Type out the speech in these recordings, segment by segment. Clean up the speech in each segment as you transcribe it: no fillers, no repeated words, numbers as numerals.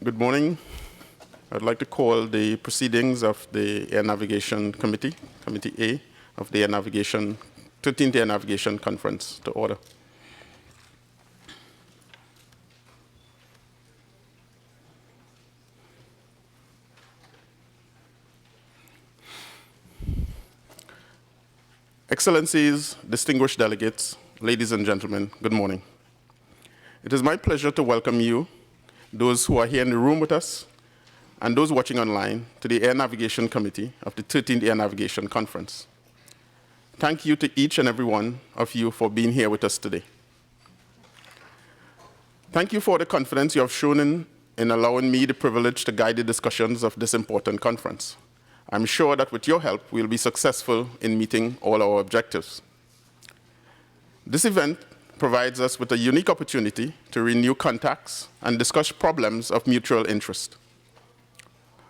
Good morning. I'd like to call the proceedings of the Air Navigation Committee, Committee A, of the 13th Air Navigation Conference to order. Excellencies, distinguished delegates, ladies and gentlemen, good morning. It is my pleasure to welcome you, those who are here in the room with us, and those watching online, to the Air Navigation Committee of the 13th Air Navigation Conference. Thank you to each and every one of you for being here with us today. Thank you for the confidence you have shown in allowing me the privilege to guide the discussions of this important conference. I'm sure that with your help, we'll be successful in meeting all our objectives. This event provides us with a unique opportunity to renew contacts and discuss problems of mutual interest.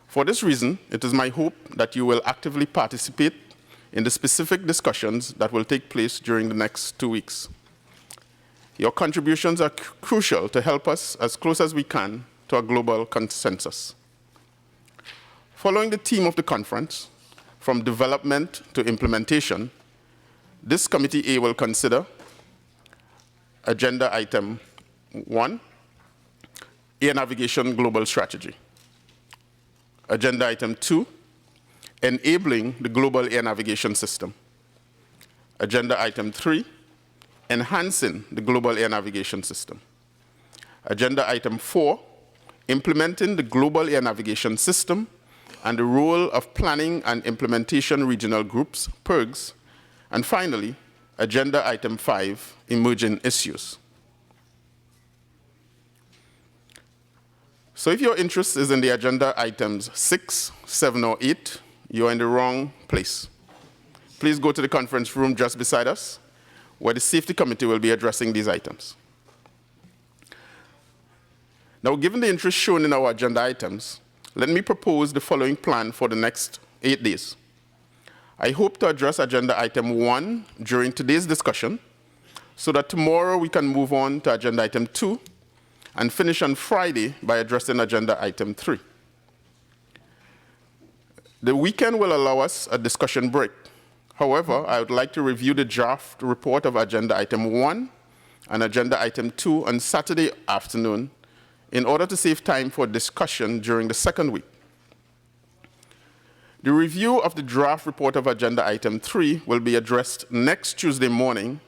For this reason, it is my hope that you will actively participate in the specific discussions that will take place during the next 2 weeks. Your contributions are crucial to help us as close as we can to a global consensus. Following the theme of the conference, from development to implementation, this Committee A will consider Agenda Item 1, Air Navigation Global Strategy. Agenda Item 2, Enabling the Global Air Navigation System. Agenda Item 3, Enhancing the Global Air Navigation System. Agenda Item 4, Implementing the Global Air Navigation System and the role of Planning and Implementation Regional Groups, PIRGs. And finally, Agenda Item 5, Emerging Issues. So if your interest is in the agenda items 6, 7, or 8, you're in the wrong place. Please go to the conference room just beside us, where the Safety Committee will be addressing these items. Now, given the interest shown in our agenda items, let me propose the following plan for the next 8 days. I hope to address Agenda Item 1 during today's discussion, so that tomorrow we can move on to Agenda Item 2 and finish on Friday by addressing Agenda Item 3. The weekend will allow us a discussion break. However, I would like to review the draft report of Agenda Item 1 and Agenda Item 2 on Saturday afternoon in order to save time for discussion during the second week. The review of the draft report of Agenda Item 3 will be addressed next Tuesday morning,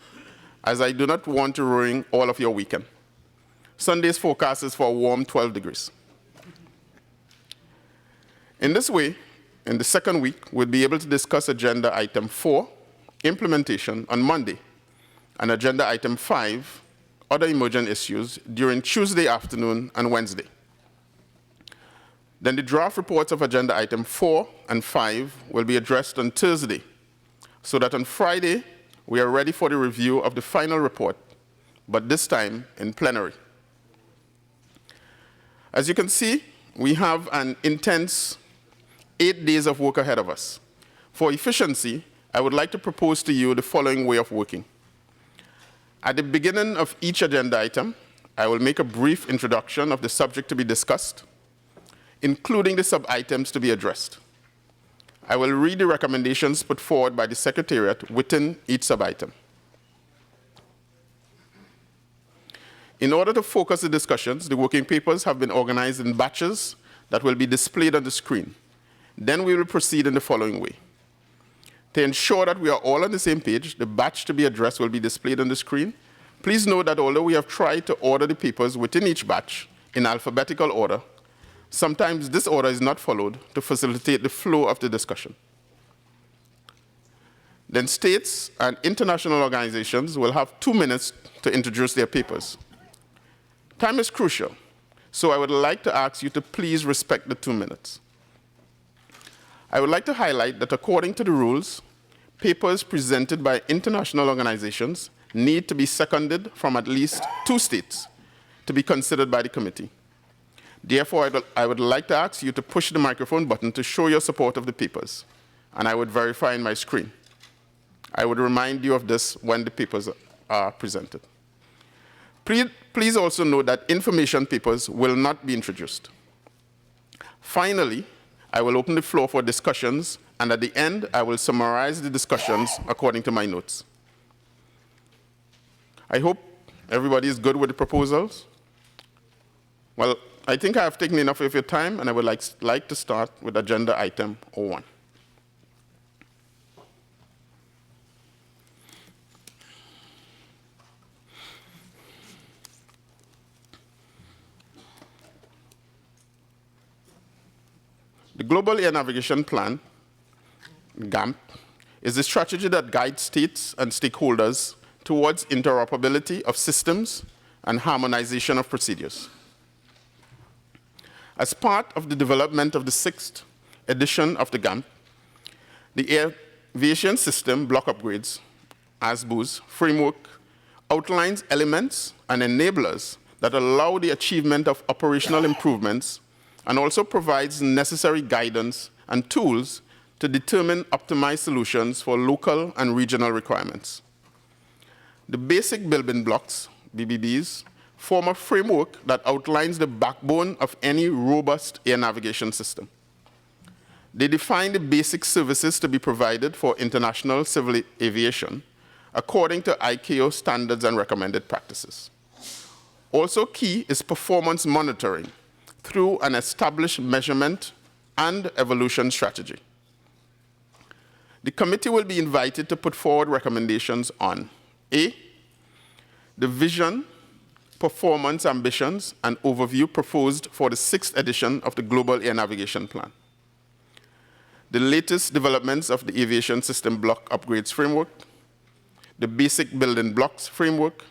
as I do not want to ruin all of your weekend. Sunday's forecast is for a warm 12 degrees. In this way, in the second week, we'll be able to discuss Agenda Item 4, Implementation, on Monday, and Agenda Item 5, Other Emergent Issues, during Tuesday afternoon and Wednesday. Then the draft reports of Agenda Item 4 and 5 will be addressed on Thursday, so that on Friday, we are ready for the review of the final report, but this time in plenary. As you can see, we have an intense 8 days of work ahead of us. For efficiency, I would like to propose to you the following way of working. At the beginning of each agenda item, I will make a brief introduction of the subject to be discussed, including the sub-items to be addressed. I will read the recommendations put forward by the Secretariat within each sub-item. In order to focus the discussions, the working papers have been organized in batches that will be displayed on the screen. Then we will proceed in the following way. To ensure that we are all on the same page, the batch to be addressed will be displayed on the screen. Please note that although we have tried to order the papers within each batch in alphabetical order, sometimes this order is not followed to facilitate the flow of the discussion. Then states and international organizations will have 2 minutes to introduce their papers. Time is crucial, so I would like to ask you to please respect the 2 minutes. I would like to highlight that according to the rules, papers presented by international organizations need to be seconded from at least 2 states to be considered by the committee. Therefore, I would like to ask you to push the microphone button to show your support of the papers, and I would verify in my screen. I would remind you of this when the papers are presented. Please also note that information papers will not be introduced. Finally, I will open the floor for discussions, and at the end, I will summarize the discussions according to my notes. I hope everybody is good with the proposals. Well, I think I have taken enough of your time, and I would like to start with agenda item 01. The Global Air Navigation Plan, GANP, is a strategy that guides states and stakeholders towards interoperability of systems and harmonization of procedures. As part of the development of the 6th edition of the GANP, the Aviation System Block Upgrades, ASBUs, framework outlines elements and enablers that allow the achievement of operational improvements and also provides necessary guidance and tools to determine optimized solutions for local and regional requirements. The basic building blocks, BBBs, form a framework that outlines the backbone of any robust air navigation system. They define the basic services to be provided for international civil aviation according to ICAO standards and recommended practices. Also key is performance monitoring through an established measurement and evolution strategy. The committee will be invited to put forward recommendations on A, the vision, performance, ambitions, and overview proposed for the 6th edition of the Global Air Navigation Plan, the latest developments of the Aviation System Block Upgrades Framework, the Basic Building Blocks Framework,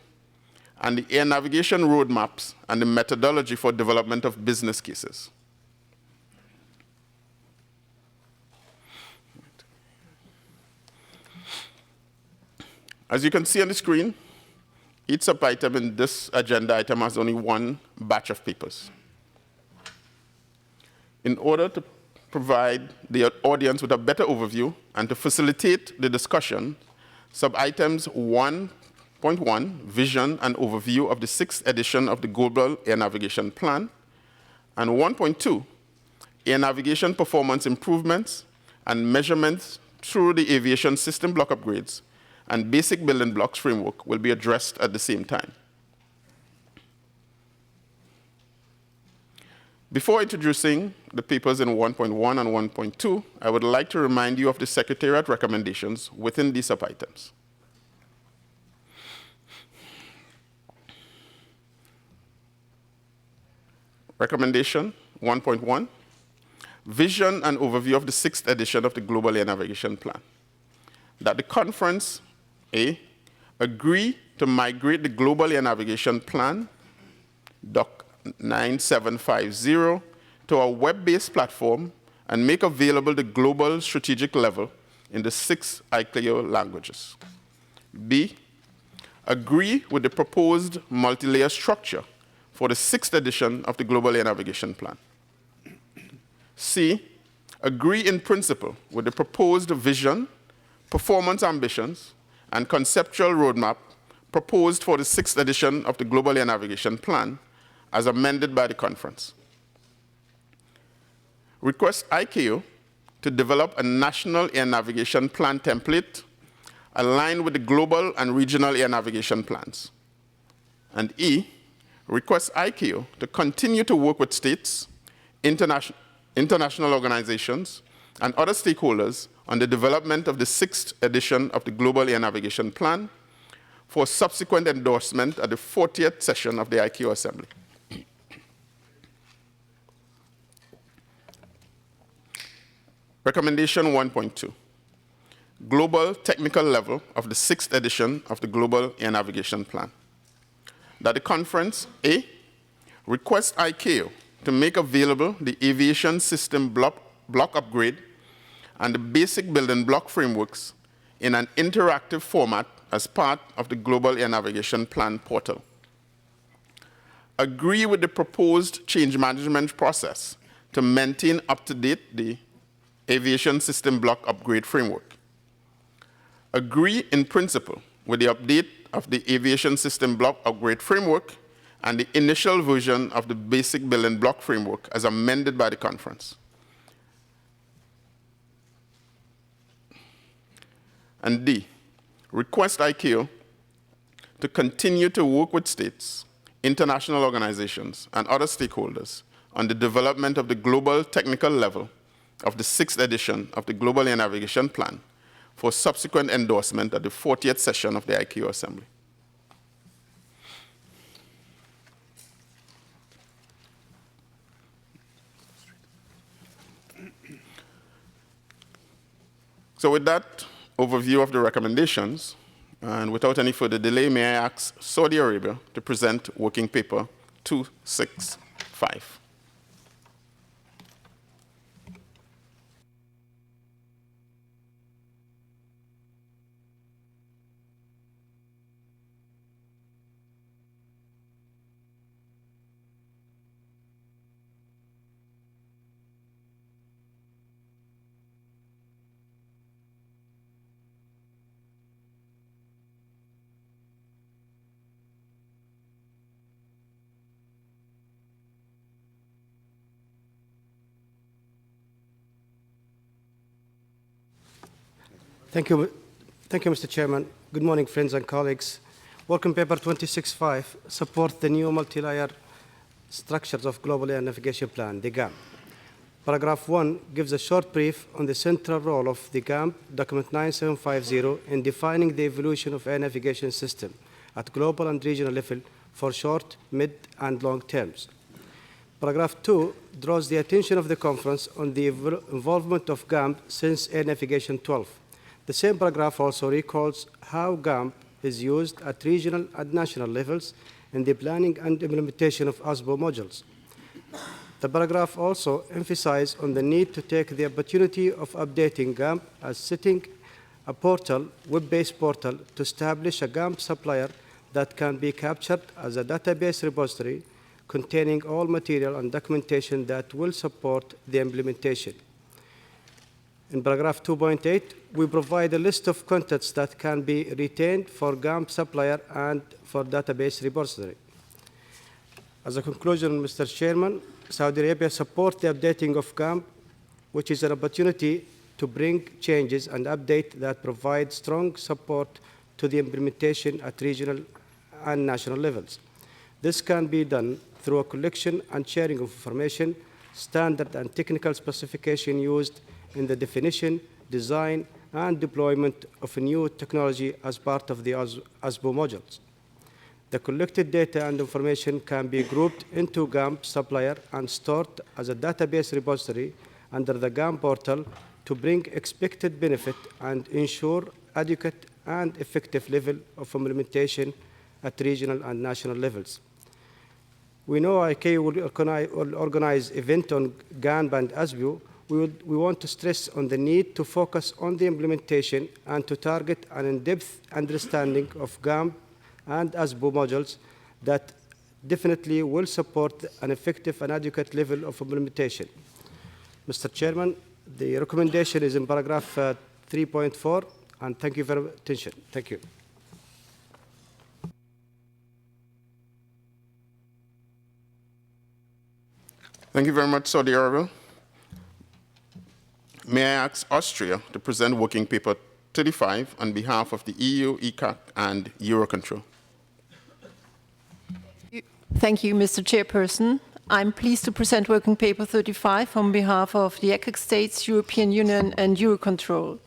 and the air navigation roadmaps and the methodology for development of business cases. As you can see on the screen, each sub-item in this agenda item has only one batch of papers. In order to provide the audience with a better overview and to facilitate the discussion, sub-items 1.1, Vision and Overview of the 6th edition of the Global Air Navigation Plan, and 1.2, Air Navigation Performance Improvements and Measurements through the Aviation System Block Upgrades and Basic Building Blocks Framework will be addressed at the same time. Before introducing the papers in 1.1 and 1.2, I would like to remind you of the Secretariat recommendations within these sub-items. Recommendation 1.1, Vision and Overview of the 6th edition of the Global Air Navigation Plan. That the conference, A, agree to migrate the Global Air Navigation Plan, Doc 9750, to a web-based platform and make available the global strategic level in the 6 ICAO languages. B, agree with the proposed multi-layer structure for the 6th edition of the Global Air Navigation Plan. C, agree in principle with the proposed vision, performance ambitions, and conceptual roadmap proposed for the 6th edition of the Global Air Navigation Plan as amended by the conference. Request ICAO to develop a national air navigation plan template aligned with the global and regional air navigation plans. And E, request ICAO to continue to work with states, international organizations, and other stakeholders on the development of the 6th edition of the Global Air Navigation Plan for subsequent endorsement at the 40th session of the ICAO Assembly. Recommendation 1.2, Global Technical Level of the 6th edition of the Global Air Navigation Plan. That the conference, A, request ICAO to make available the Aviation System Block Upgrade and the Basic Building Block Frameworks in an interactive format as part of the Global Air Navigation Plan portal. Agree with the proposed change management process to maintain up-to-date the Aviation System Block Upgrade Framework. Agree in principle with the update of the Aviation System Block Upgrade Framework and the initial version of the basic building block framework as amended by the conference. And D, request ICAO to continue to work with states, international organizations, and other stakeholders on the development of the global technical level of the 6th edition of the Global Air Navigation Plan for subsequent endorsement at the 40th session of the ICAO Assembly. So with that overview of the recommendations, and without any further delay, may I ask Saudi Arabia to present working paper 265. Thank you, Mr. Chairman. Good morning, friends and colleagues. Working paper 26.5 supports the new multi-layer structures of Global Air Navigation Plan, the GANP. Paragraph 1 gives a short brief on the central role of the GANP, document 9750, in defining the evolution of air navigation system at global and regional level for short, mid, and long terms. Paragraph 2 draws the attention of the conference on the involvement of GANP since Air Navigation 12. The same paragraph also recalls how GANP is used at regional and national levels in the planning and implementation of ASBU modules. The paragraph also emphasizes on the need to take the opportunity of updating GANP as setting a portal, web-based portal, to establish a GANP supplier that can be captured as a database repository containing all material and documentation that will support the implementation. In paragraph 2.8, we provide a list of contents that can be retained for GANP supplier and for database repository. As a conclusion, Mr. Chairman, Saudi Arabia supports the updating of GANP, which is an opportunity to bring changes and update that provide strong support to the implementation at regional and national levels. This can be done through a collection and sharing of information, standard and technical specification used in the definition, design, and deployment of a new technology as part of the ASBU modules. The collected data and information can be grouped into GANP supplier and stored as a database repository under the GANP portal to bring expected benefit and ensure adequate and effective level of implementation at regional and national levels. We know ICAO will organize events on GANP and ASBU. We want to stress on the need to focus on the implementation and to target an in-depth understanding of GANP and ASBU modules that definitely will support an effective and adequate level of implementation. Mr. Chairman, the recommendation is in paragraph 3.4, and thank you for your attention. Thank you. Thank you very much, Saudi Arabia. May I ask Austria to present working paper 35 on behalf of the EU, ECAC, and Eurocontrol. Thank you, Mr. Chairperson. I'm pleased to present working paper 35 on behalf of the ECAC states, European Union, and Eurocontrol.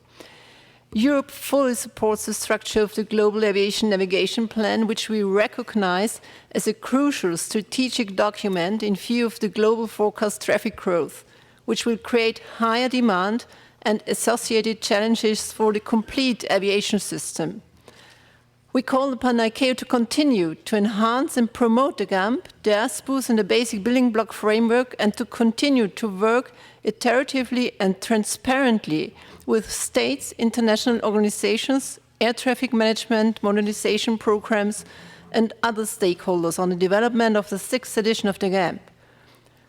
Europe fully supports the structure of the Global Aviation Navigation Plan, which we recognize as a crucial strategic document in view of the global forecast traffic growth, which will create higher demand and associated challenges for the complete aviation system. We call upon ICAO to continue to enhance and promote the GANP, the ASBUs, and the basic building block framework, and to continue to work iteratively and transparently with states, international organizations, air traffic management, modernization programs, and other stakeholders on the development of the 6th edition of the GANP.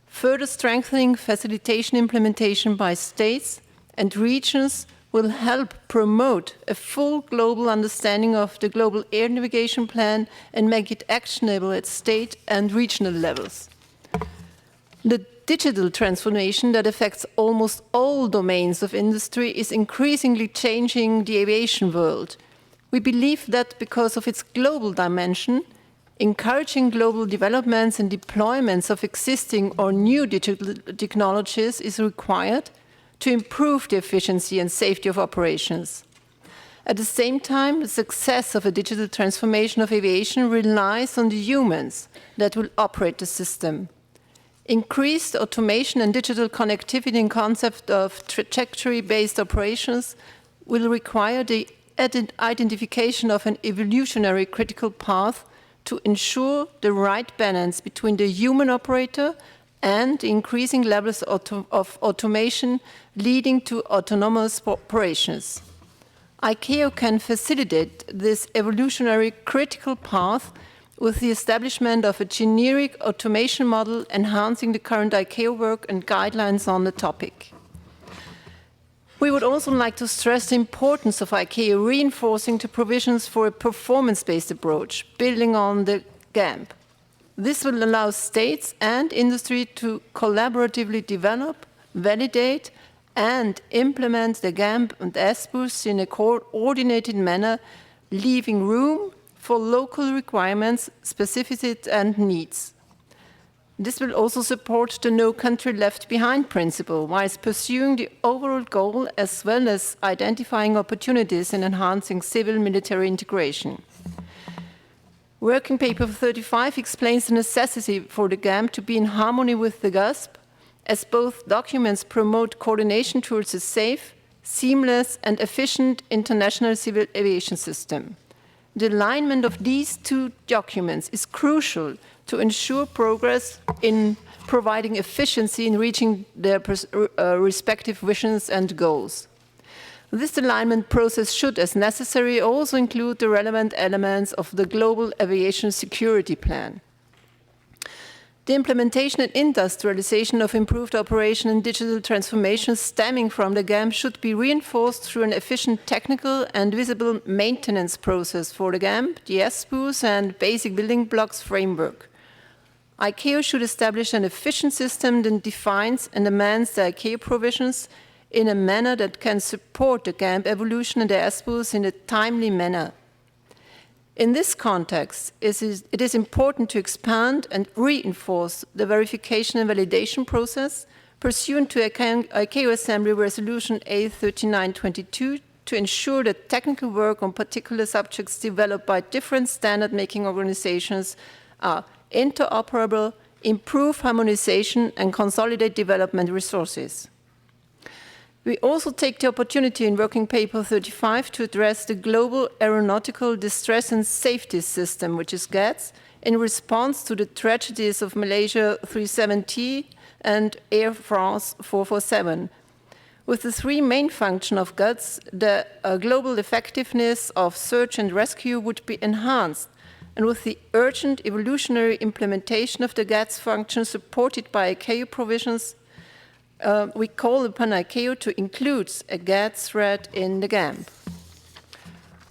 Further strengthening facilitation implementation by states and regions will help promote a full global understanding of the global air navigation plan and make it actionable at state and regional levels. The digital transformation that affects almost all domains of industry is increasingly changing the aviation world. We believe that because of its global dimension, encouraging global developments and deployments of existing or new digital technologies is required to improve the efficiency and safety of operations. At the same time, the success of a digital transformation of aviation relies on the humans that will operate the system. Increased automation and digital connectivity in concept of trajectory-based operations will require the identification of an evolutionary critical path to ensure the right balance between the human operator and increasing levels of automation leading to autonomous operations. ICAO can facilitate this evolutionary critical path with the establishment of a generic automation model enhancing the current ICAO work and guidelines on the topic. We would also like to stress the importance of ICAO reinforcing the provisions for a performance-based approach, building on the GANP. This will allow states and industry to collaboratively develop, validate, and implement the GANP and ASBUs in a coordinated manner, leaving room for local requirements, specificities, and needs. This will also support the no country left behind principle, whilst pursuing the overall goal as well as identifying opportunities in enhancing civil-military integration. Working paper 35 explains the necessity for the GANP to be in harmony with the GASP, as both documents promote coordination towards a safe, seamless, and efficient international civil aviation system. The alignment of these two documents is crucial to ensure progress in providing efficiency in reaching their respective visions and goals. This alignment process should, as necessary, also include the relevant elements of the Global Aviation Security Plan. The implementation and industrialization of improved operation and digital transformation stemming from the GANP should be reinforced through an efficient technical and visible maintenance process for the GANP, the ASBUs, and basic building blocks framework. ICAO should establish an efficient system that defines and amends the ICAO provisions in a manner that can support the GANP evolution and the ASBUs in a timely manner. In this context, it is important to expand and reinforce the verification and validation process pursuant to ICAO Assembly Resolution A3922 to ensure that technical work on particular subjects developed by different standard-making organizations are interoperable, improve harmonization, and consolidate development resources. We also take the opportunity in Working Paper 35 to address the Global Aeronautical Distress and Safety System, which is GATS, in response to the tragedies of Malaysia 370 and Air France 447. With the three main functions of GATS, the global effectiveness of search and rescue would be enhanced, and with the urgent evolutionary implementation of the GATS function supported by ICAO provisions, we call upon ICAO to include a GATS thread in the GANP.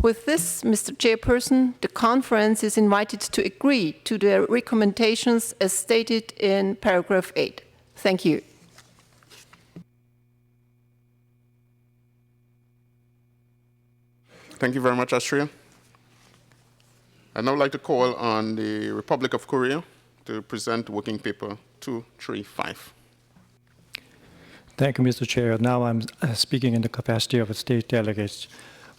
With this, Mr. Chairperson, the conference is invited to agree to the recommendations as stated in paragraph 8. Thank you. Thank you very much, Astria. I'd now like to call on the Republic of Korea to present Working Paper 235. Thank you, Mr. Chair. Now I'm speaking in the capacity of a state delegate.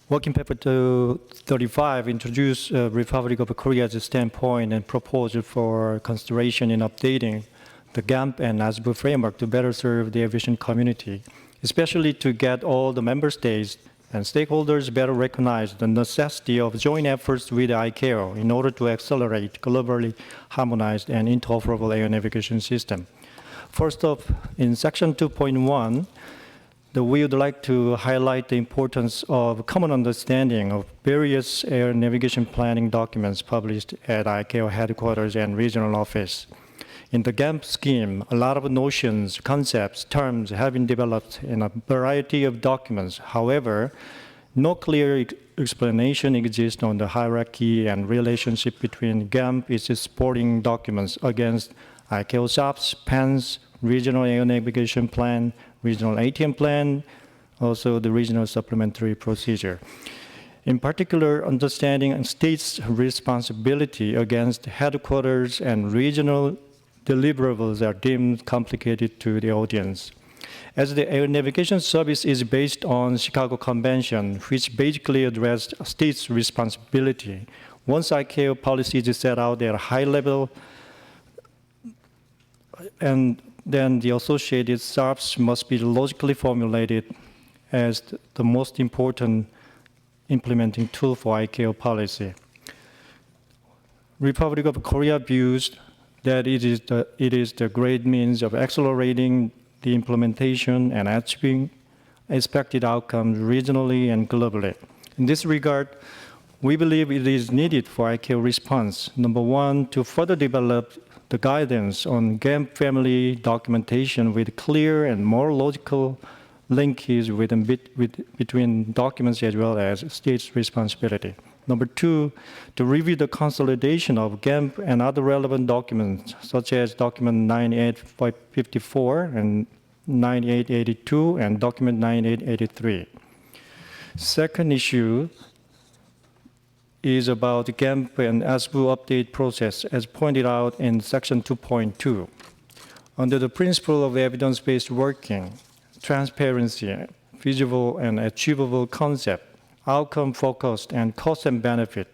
Working Paper 235 introduced Republic of Korea's standpoint and proposal for consideration in updating the GANP and ASBU framework to better serve the aviation community, especially to get all the member states and stakeholders better recognize the necessity of joint efforts with ICAO in order to accelerate globally harmonized and interoperable air navigation system. First off, in section 2.1, we would like to highlight the importance of common understanding of various air navigation planning documents published at ICAO headquarters and regional office. In the GANP scheme, a lot of notions, concepts, terms have been developed in a variety of documents. However, no clear explanation exists on the hierarchy and relationship between GANP, its supporting documents against ICAO SOPs, PANs, Regional Air Navigation Plan, Regional ATM Plan, also the Regional Supplementary Procedure. In particular, understanding states' responsibility against headquarters and regional deliverables are deemed complicated to the audience. As the Air Navigation Service is based on Chicago Convention, which basically addressed states' responsibility, once ICAO policies is set out at a high level, and then the associated SOPs must be logically formulated as the most important implementing tool for ICAO policy. Republic of Korea views that it is the great means of accelerating the implementation and achieving expected outcomes regionally and globally. In this regard, we believe it is needed for ICAO response. Number one, to further develop the guidance on GANP family documentation with clear and more logical linkage between documents as well as states' responsibility. Number two, to review the consolidation of GANP and other relevant documents, such as document 9854 and 9882 and document 9883. Second issue is about the GANP and ASBU update process, as pointed out in section 2.2. Under the principle of evidence-based working, transparency, feasible and achievable concept, outcome-focused, and cost and benefit,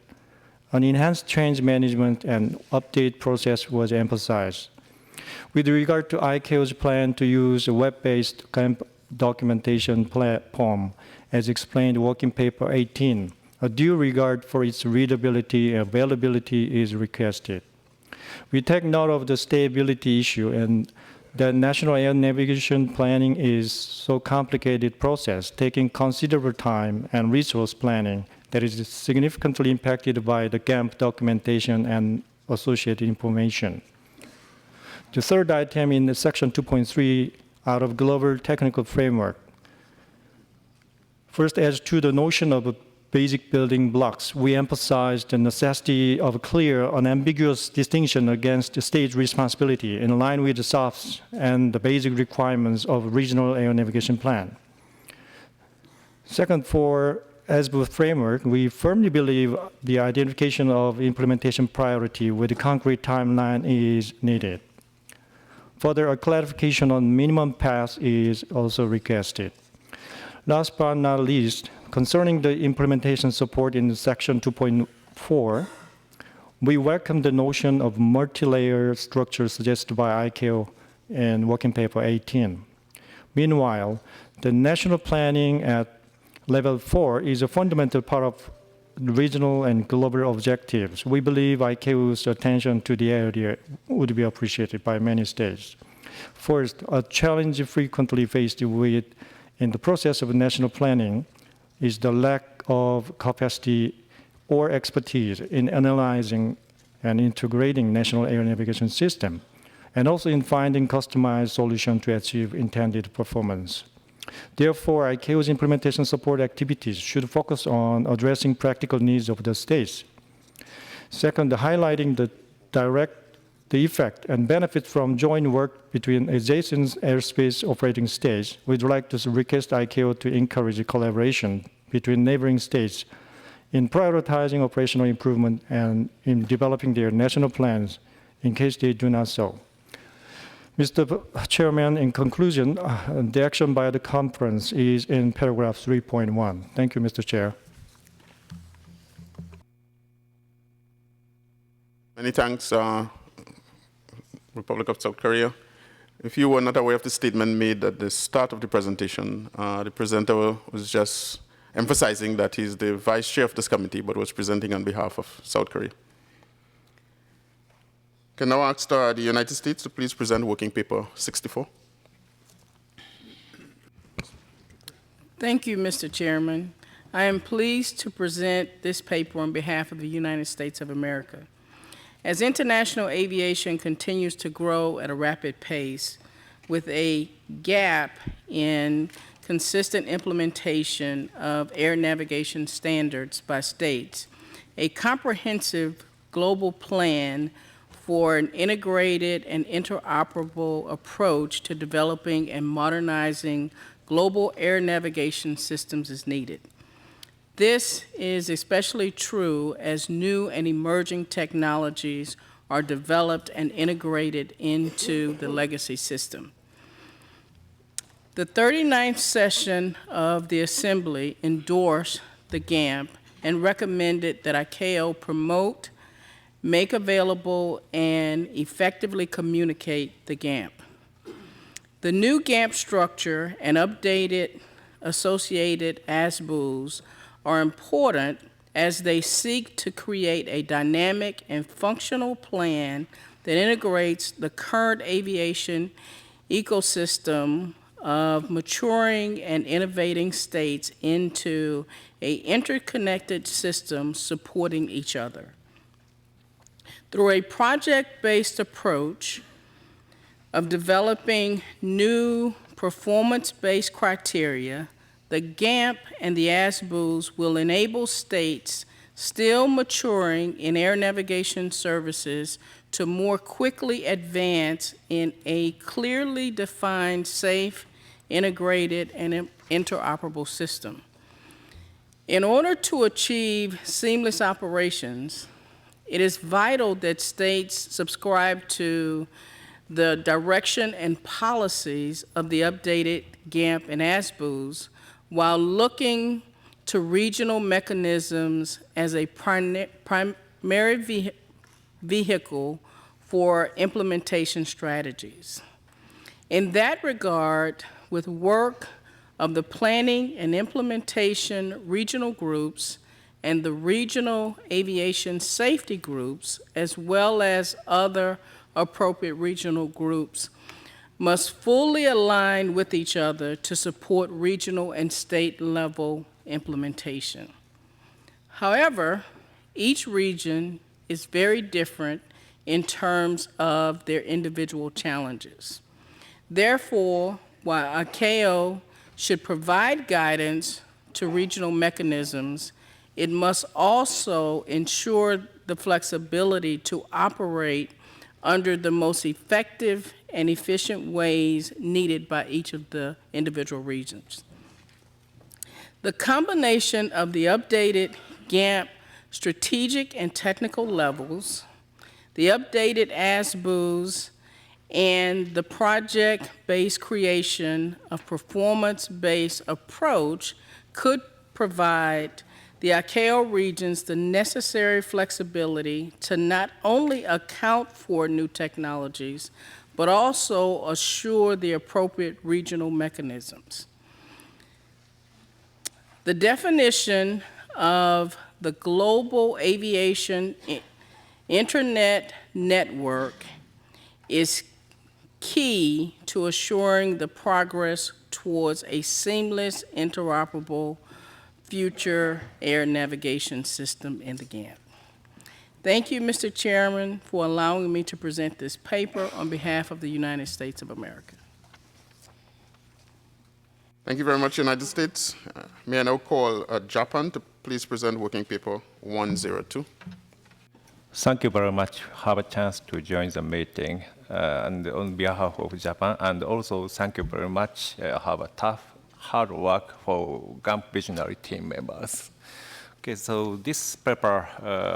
an enhanced change management and update process was emphasized. With regard to ICAO's plan to use a web-based GANP documentation platform, as explained in Working Paper 18, a due regard for its readability and availability is requested. We take note of the stability issue and that national air navigation planning is so complicated process, taking considerable time and resource planning that is significantly impacted by the GANP documentation and associated information. The third item in the section 2.3 out of global technical framework. First, as to the notion of basic building blocks, we emphasize the necessity of a clear, unambiguous distinction against the state's responsibility in line with the SOPs and the basic requirements of Regional Air Navigation Plan. Second, for ASBU framework, we firmly believe the identification of implementation priority with a concrete timeline is needed. Further, a clarification on minimum path is also requested. Last but not least, concerning the implementation support in section 2.4, we welcome the notion of multi-layer structure suggested by ICAO in Working Paper 18. Meanwhile, the national planning at level 4 is a fundamental part of regional and global objectives. We believe ICAO's attention to the area would be appreciated by many states. First, a challenge frequently faced with in the process of national planning is the lack of capacity or expertise in analyzing and integrating national air navigation system, and also in finding customized solutions to achieve intended performance. Therefore, ICAO's implementation support activities should focus on addressing practical needs of the states. Second, highlighting the effect and benefits from joint work between adjacent airspace operating states. We'd like to request ICAO to encourage collaboration between neighboring states in prioritizing operational improvement and in developing their national plans in case they do not so. Mr. Chairman, in conclusion, the action by the conference is in paragraph 3.1. Thank you, Mr. Chair. Many thanks, Republic of South Korea. If you were not aware of the statement made at the start of the presentation, the presenter was just emphasizing that he's the vice chair of this committee, but was presenting on behalf of South Korea. Can now ask the United States to please present Working Paper 64. Thank you, Mr. Chairman. I am pleased to present this paper on behalf of the United States of America. As international aviation continues to grow at a rapid pace, with a gap in consistent implementation of air navigation standards by states, a comprehensive global plan for an integrated and interoperable approach to developing and modernizing global air navigation systems is needed. This is especially true as new and emerging technologies are developed and integrated into the legacy system. The 39th session of the Assembly endorsed the GANP and recommended that ICAO promote, make available, and effectively communicate the GANP. The new GANP structure and updated associated ASBUs are important as they seek to create a dynamic and functional plan that integrates the current aviation ecosystem of maturing and innovating states into an interconnected system supporting each other. Through a project-based approach of developing new performance-based criteria, the GANP and the ASBUs will enable states still maturing in air navigation services to more quickly advance in a clearly defined, safe, integrated, and interoperable system. In order to achieve seamless operations, it is vital that states subscribe to the direction and policies of the updated GANP and ASBUs while looking to regional mechanisms as a primary vehicle for implementation strategies. In that regard, with work of the planning and implementation regional groups and the regional aviation safety groups, as well as other appropriate regional groups, must fully align with each other to support regional and state level implementation. However, each region is very different in terms of their individual challenges. Therefore, while ICAO should provide guidance to regional mechanisms, it must also ensure the flexibility to operate under the most effective and efficient ways needed by each of the individual regions. The combination of the updated GANP strategic and technical levels, the updated ASBUs, and the project-based creation of performance-based approach could provide the ICAO regions the necessary flexibility to not only account for new technologies, but also assure the appropriate regional mechanisms. The definition of the global aviation internet network is key to assuring the progress towards a seamless, interoperable future air navigation system in the GANP. Thank you, Mr. Chairman, for allowing me to present this paper on behalf of the United States of America. Thank you very much, United States. May I now call Japan to please present working paper 102. Thank you very much. Have a chance to join the meeting and on behalf of Japan, and also thank you very much. Have a tough, hard work for GANP visionary team members. Okay, so this paper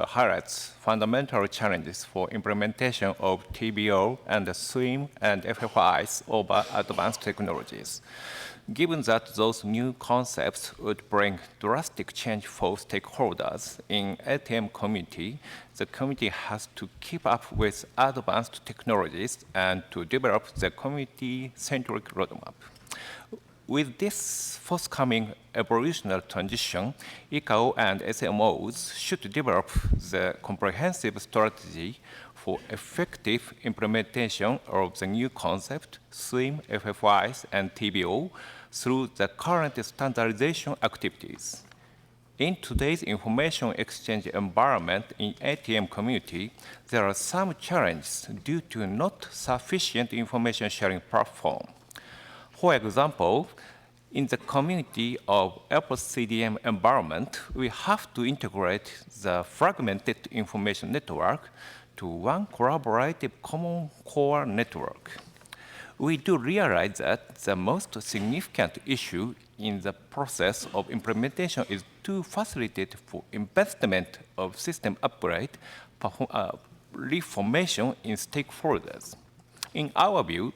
highlights fundamental challenges for implementation of TBO and SWIM and FFIs over advanced technologies. Given that those new concepts would bring drastic change for stakeholders in ATM community, the committee has to keep up with advanced technologies and to develop the community-centric roadmap. With this forthcoming evolutionary transition, ICAO and SMOs should develop the comprehensive strategy for effective implementation of the new concept, SWIM, FFIs, and TBO through the current standardization activities. In today's information exchange environment in ATM community, there are some challenges due to not sufficient information sharing platform. For example, in the community of airport CDM environment, we have to integrate the fragmented information network to one collaborative common core network. We do realize that the most significant issue in the process of implementation is to facilitate for investment of system upgrade, reformation in stakeholders. In our view,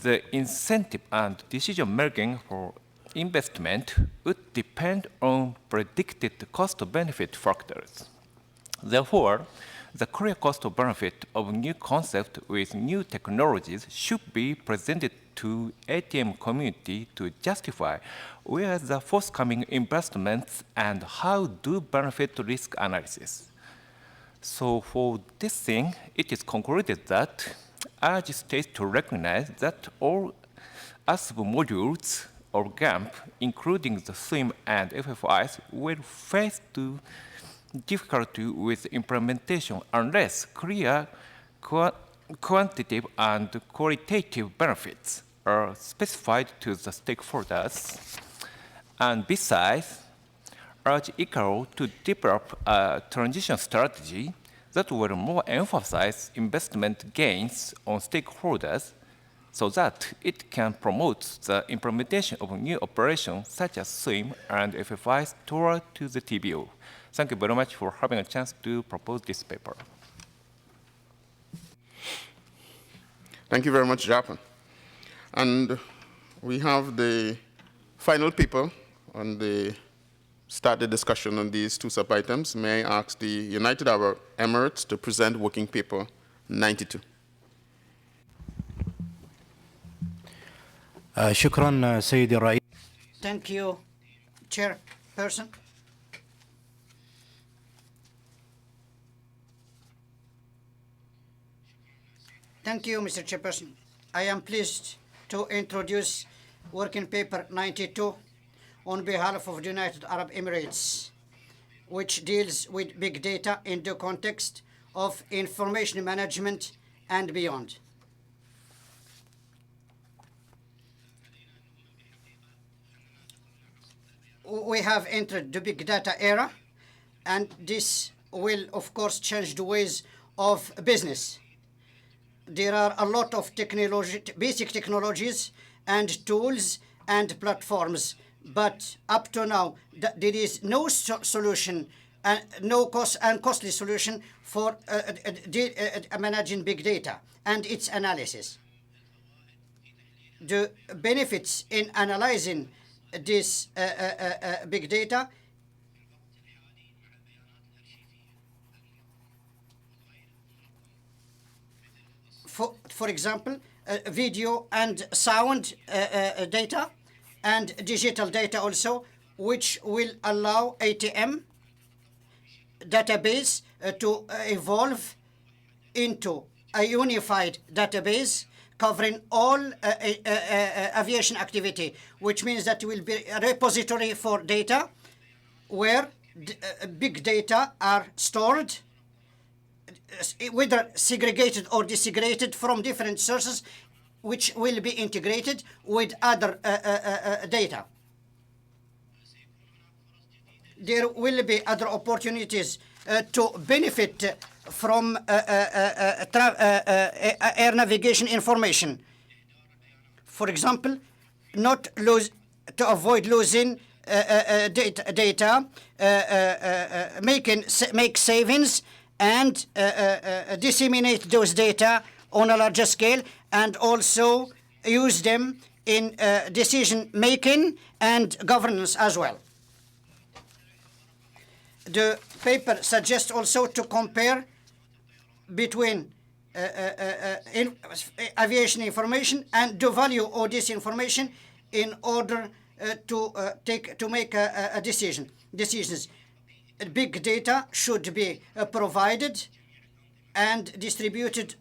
the incentive and decision-making for investment would depend on predicted cost-benefit factors. Therefore, the clear cost-benefit of new concepts with new technologies should be presented to ATM community to justify where the forthcoming investments and how do benefit risk analysis. So for this thing, it is concluded that urge states to recognize that all ASB modules or GANP, including the SIM and FFIs, will face difficulty with implementation unless clear quantitative and qualitative benefits are specified to the stakeholders. And besides, urge ICAO to develop a transition strategy that will more emphasize investment gains on stakeholders so that it can promote the implementation of new operations such as SIM and FFIs toward to the TBO. Thank you very much for having a chance to propose this paper. Thank you very much, Japan. And we have the final people on the start the discussion on these two sub-items. May I ask the United Arab Emirates to present working paper 92. شكرا سيدي الرئيس. Thank you, Chairperson. Thank you, Mr. Chairperson. I am pleased to introduce working paper 92 on behalf of the United Arab Emirates, which deals with big data in the context of information management and beyond. We have entered the big data era, and this will, of course, change the ways of business. There are a lot of basic technologies and tools and platforms, but up to now, there is no solution, no costly solution for managing big data and its analysis. The benefits in analyzing this big data for example, video and sound data and digital data also, which will allow ATM database to evolve into a unified database covering all aviation activity, which means that it will be a repository for data where big data are stored, whether segregated or disaggregated from different sources, which will be integrated with other data. There will be other opportunities to benefit from air navigation information. For example, to avoid losing data, make savings and disseminate those data on a larger scale, and also use them in decision making and governance as well. The paper suggests also to compare between aviation information and the value of this information in order to make decisions. Big data should be provided and distributed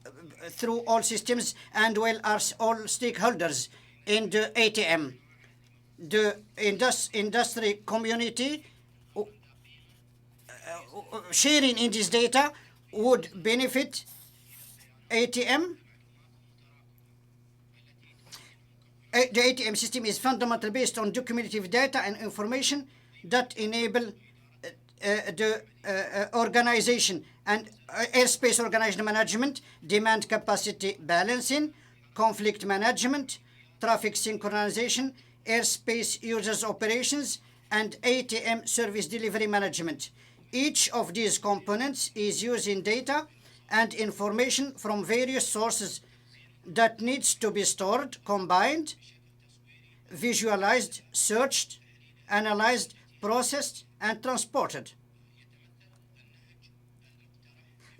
through all systems and well as all stakeholders in the ATM. The industry community sharing in this data would benefit ATM. The ATM system is fundamentally based on documentative data and information that enable the organization and airspace organization management, demand capacity balancing, conflict management, traffic synchronization, airspace users operations, and ATM service delivery management. Each of these components is using data and information from various sources that needs to be stored, combined, visualized, searched, analyzed, processed, and transported.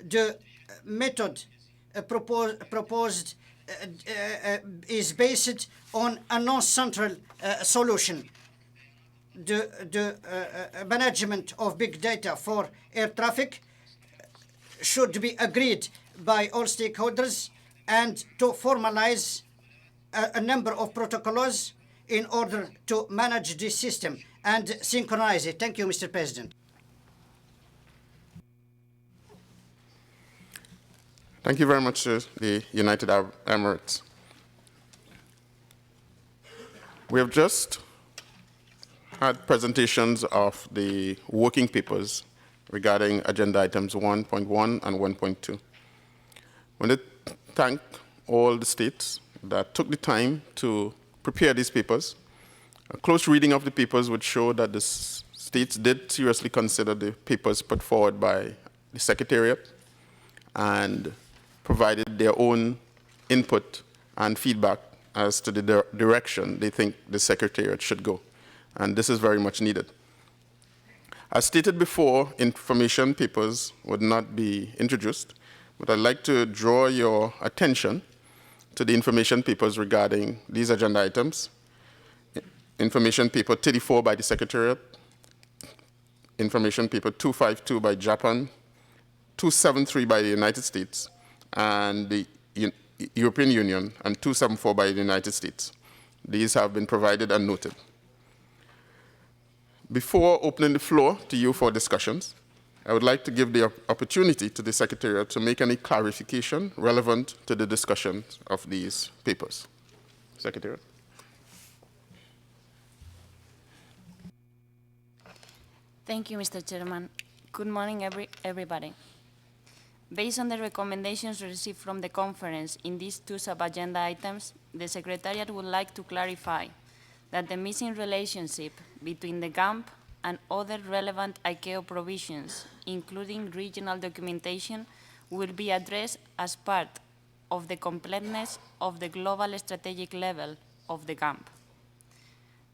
The method proposed is based on a non-central solution. The management of big data for air traffic should be agreed by all stakeholders and to formalize a number of protocols in order to manage this system and synchronize it. Thank you, Mr. President. Thank you very much, the United Arab Emirates. We have just had presentations of the working papers regarding agenda items 1.1 and 1.2. I want to thank all the states that took the time to prepare these papers. A close reading of the papers would show that the states did seriously consider the papers put forward by the Secretariat and provided their own input and feedback as to the direction they think the Secretariat should go. And this is very much needed. As stated before, information papers would not be introduced, but I'd like to draw your attention to the information papers regarding these agenda items. Information paper 34 by the Secretariat, information paper 252 by Japan, 273 by the United States, and the European Union, and 274 by the United States. These have been provided and noted. Before opening the floor to you for discussions, I would like to give the opportunity to the Secretariat to make any clarification relevant to the discussion of these papers. Secretariat. Thank you, Mr. Chairman. Good morning, everybody. Based on the recommendations received from the conference in these two sub-agenda items, the Secretariat would like to clarify that the missing relationship between the GANP and other relevant ICAO provisions, including regional documentation, will be addressed as part of the completeness of the global strategic level of the GANP.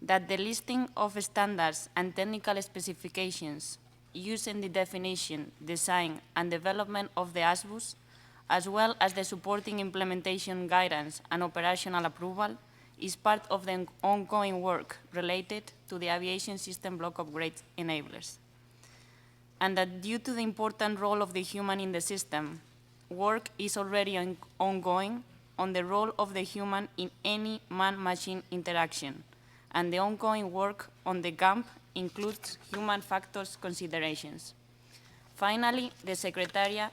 That the listing of standards and technical specifications used in the definition, design, and development of the ASBUs, as well as the supporting implementation guidance and operational approval, is part of the ongoing work related to the aviation system block upgrade enablers. And that due to the important role of the human in the system, work is already ongoing on the role of the human in any man-machine interaction, and the ongoing work on the GANP includes human factors considerations. Finally, the Secretariat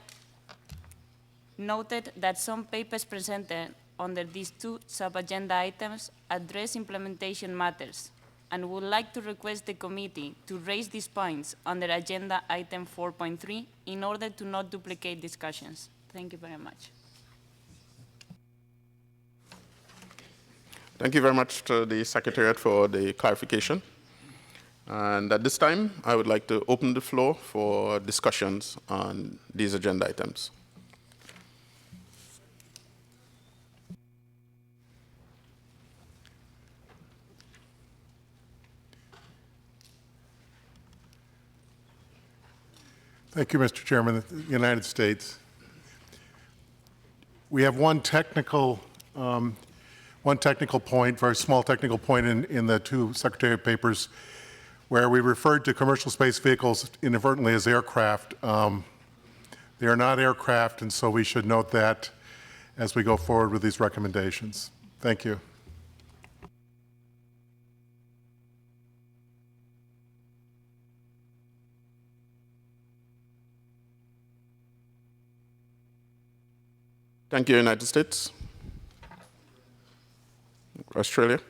noted that some papers presented under these two sub-agenda items address implementation matters and would like to request the committee to raise these points under agenda item 4.3 in order to not duplicate discussions. Thank you very much. Thank you very much to the Secretariat for the clarification. And at this time, I would like to open the floor for discussions on these agenda items. Thank you, Mr. Chairman. The United States. We have one technical point, very small technical point in the two Secretariat papers where we referred to commercial space vehicles inadvertently as aircraft. They are not aircraft, and so we should note that as we go forward with these recommendations. Thank you. Thank you, United States. Australia.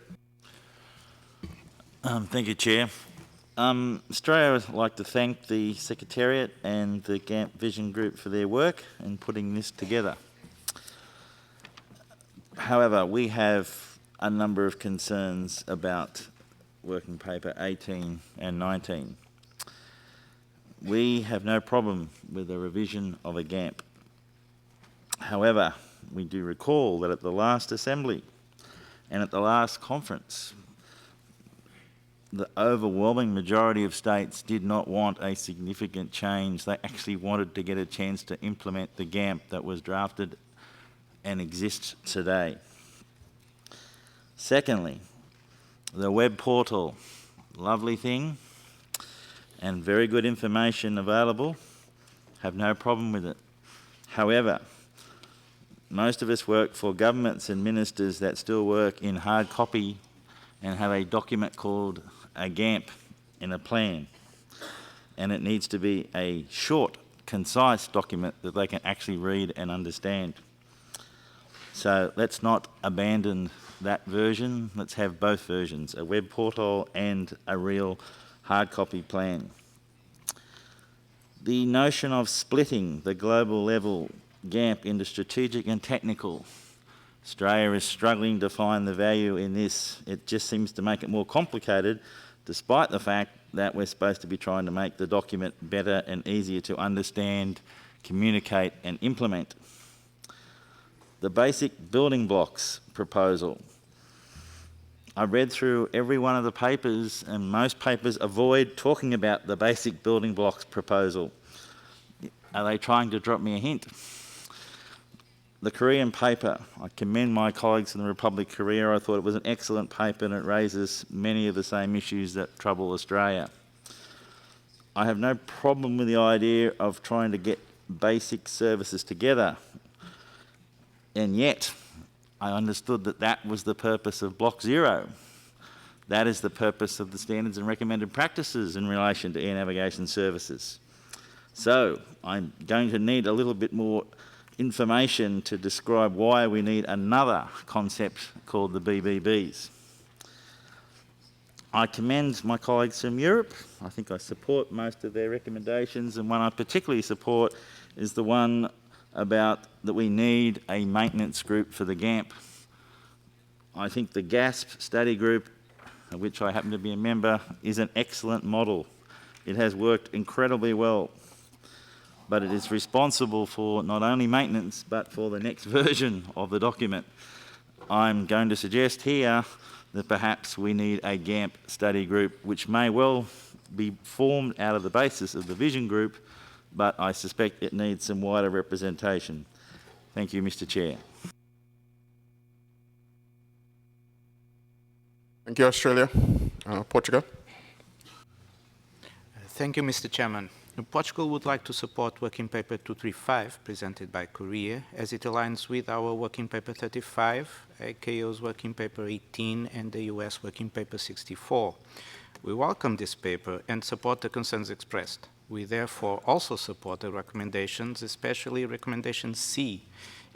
Thank you, Chair. Australia would like to thank the Secretariat and the GANP Vision Group for their work in putting this together. However, we have a number of concerns about Working Paper 18 and 19. We have no problem with a revision of a GAMP. However, we do recall that at the last Assembly and at the last conference, the overwhelming majority of states did not want a significant change. They actually wanted to get a chance to implement the GAMP that was drafted and exists today. Secondly, the web portal, lovely thing and very good information available, have no problem with it. However, most of us work for governments and ministers that still work in hard copy and have a document called a GAMP in a plan. And it needs to be a short, concise document that they can actually read and understand. So let's not abandon that version. Let's have both versions, a web portal and a real hard copy plan. The notion of splitting the global level GAMP into strategic and technical. Australia is struggling to find the value in this. It just seems to make it more complicated, despite the fact that we're supposed to be trying to make the document better and easier to understand, communicate and implement. The basic building blocks proposal. I read through every one of the papers, and most papers avoid talking about the basic building blocks proposal. Are they trying to drop me a hint? The Korean paper, I commend my colleagues in the Republic of Korea. I thought it was an excellent paper and it raises many of the same issues that trouble Australia. I have no problem with the idea of trying to get basic services together, and yet I understood that that was the purpose of Block 0. That is the purpose of the standards and recommended practices in relation to air navigation services. So I'm going to need a little bit more information to describe why we need another concept called the BBBs. I commend my colleagues from Europe. I think I support most of their recommendations, and one I particularly support is the one about that we need a maintenance group for the GAMP. I think the GASP study group, of which I happen to be a member, is an excellent model. It has worked incredibly well, but it is responsible for not only maintenance, but for the next version of the document. I'm going to suggest here that perhaps we need a GAMP study group, which may well be formed out of the basis of the vision group, but I suspect it needs some wider representation. Thank you, Mr. Chair. Thank you, Australia. Portugal. Thank you, Mr. Chairman. Portugal would like to support Working Paper 235 presented by Korea, as it aligns with our Working Paper 35, ICAO's Working Paper 18, and the US Working Paper 64. We welcome this paper and support the concerns expressed. We therefore also support the recommendations, especially Recommendation C,